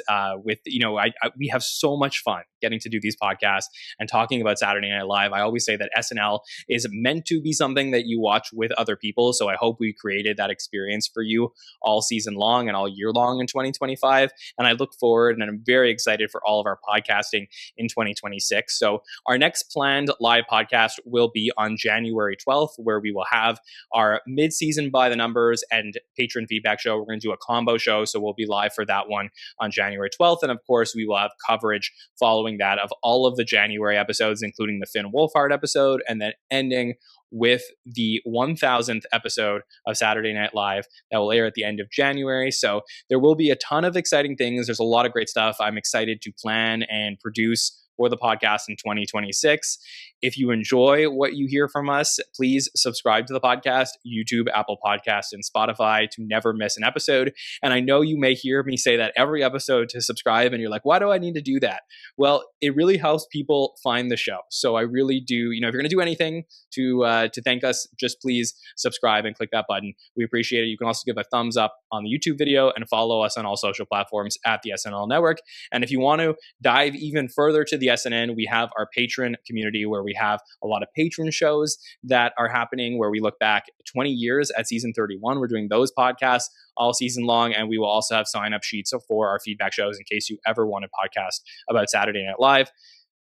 we have so much fun getting to do these podcasts and talking about Saturday Night Live. I always say that SNL is meant to be something that you watch with other people. So I hope we created that experience for you all season long and all year long in 2025. And I look forward and I'm very excited for all of our podcasting in 2026. So our next planned live podcast will be on January 12th, where we will have our mid-season by the numbers and patron feedback show. We're going to do a combo show. So we'll be live for that one on January 12th. And of course, we will have coverage following that of all of the January episodes, including the Finn Wolfhard episode, and then ending with the 1000th episode of Saturday Night Live that will air at the end of January. So there will be a ton of exciting things. There's a lot of great stuff I'm excited to plan and produce for the podcast in 2026. If you enjoy what you hear from us, please subscribe to the podcast, YouTube, Apple Podcasts, and Spotify to never miss an episode. And I know you may hear me say that every episode to subscribe, and you're like, why do I need to do that? Well, it really helps people find the show. So I really do, if you're going to do anything to thank us, just please subscribe and click that button. We appreciate it. You can also give a thumbs up on the YouTube video and follow us on all social platforms at the SNL Network. And if you want to dive even further to the SNN, we have our patron community where we have a lot of patron shows that are happening where we look back 20 years at season 31. We're doing those podcasts all season long, and we will also have sign-up sheets for our feedback shows in case you ever want a podcast about Saturday Night Live.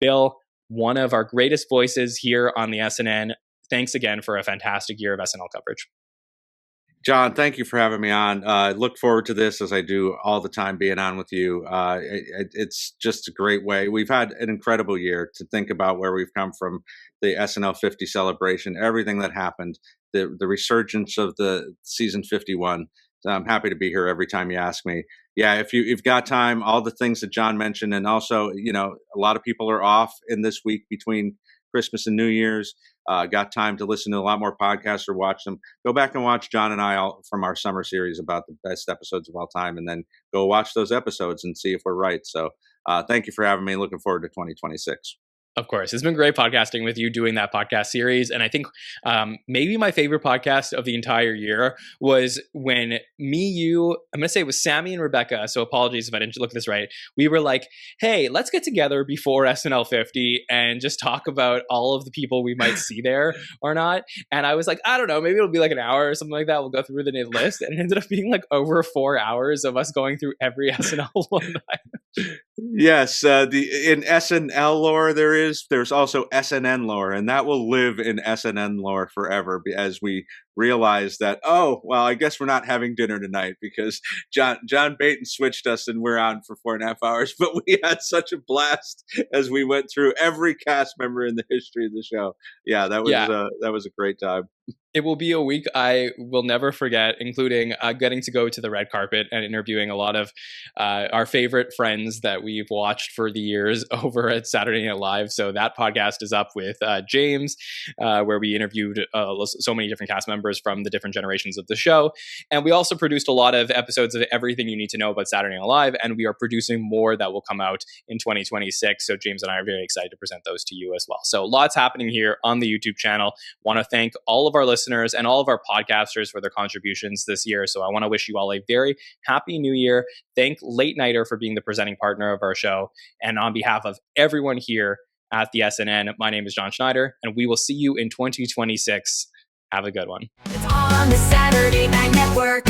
Bill, one of our greatest voices here on the SNN, thanks again for a fantastic year of SNL coverage. John, thank you for having me on. Look forward to this as I do all the time being on with you. It's just a great way. We've had an incredible year to think about where we've come from, the SNL 50 celebration, everything that happened, the resurgence of the season 51. So I'm happy to be here every time you ask me. Yeah, if you've got time, all the things that John mentioned, and also, a lot of people are off in this week between Christmas and New Year's. Got time to listen to a lot more podcasts or watch them. Go back and watch John and I all from our summer series about the best episodes of all time, and then go watch those episodes and see if we're right. So thank you for having me. Looking forward to 2026. Of course. It's been great podcasting with you, doing that podcast series. And I think maybe my favorite podcast of the entire year was when I'm going to say it was Sammy and Rebecca. So apologies if I didn't look this right. We were like, hey, let's get together before SNL 50 and just talk about all of the people we might see there or not. And I was like, I don't know, maybe it'll be like an hour or something like that. We'll go through the list. And it ended up being like over 4 hours of us going through every SNL one night. Yes, in SNL lore there's also SNN lore, and that will live in SNN lore forever as we realize that, I guess we're not having dinner tonight because John Baton switched us and we're on for 4.5 hours, but we had such a blast as we went through every cast member in the history of the show. Yeah, that was a great time. It will be a week I will never forget, including getting to go to the red carpet and interviewing a lot of our favorite friends that we've watched for the years over at Saturday Night Live. So that podcast is up with James, where we interviewed so many different cast members from the different generations of the show. And we also produced a lot of episodes of everything you need to know about Saturday Night Live, and we are producing more that will come out in 2026. So James and I are very excited to present those to you as well. So lots happening here on the YouTube channel. Want to thank all of our listeners and all of our podcasters for their contributions this year. So I want to wish you all a very happy new year. Thank Late Nighter for being the presenting partner of our show. And on behalf of everyone here at the SNN, my name is John Schneider, and we will see you in 2026. Have a good one. It's on the Saturday Night Network.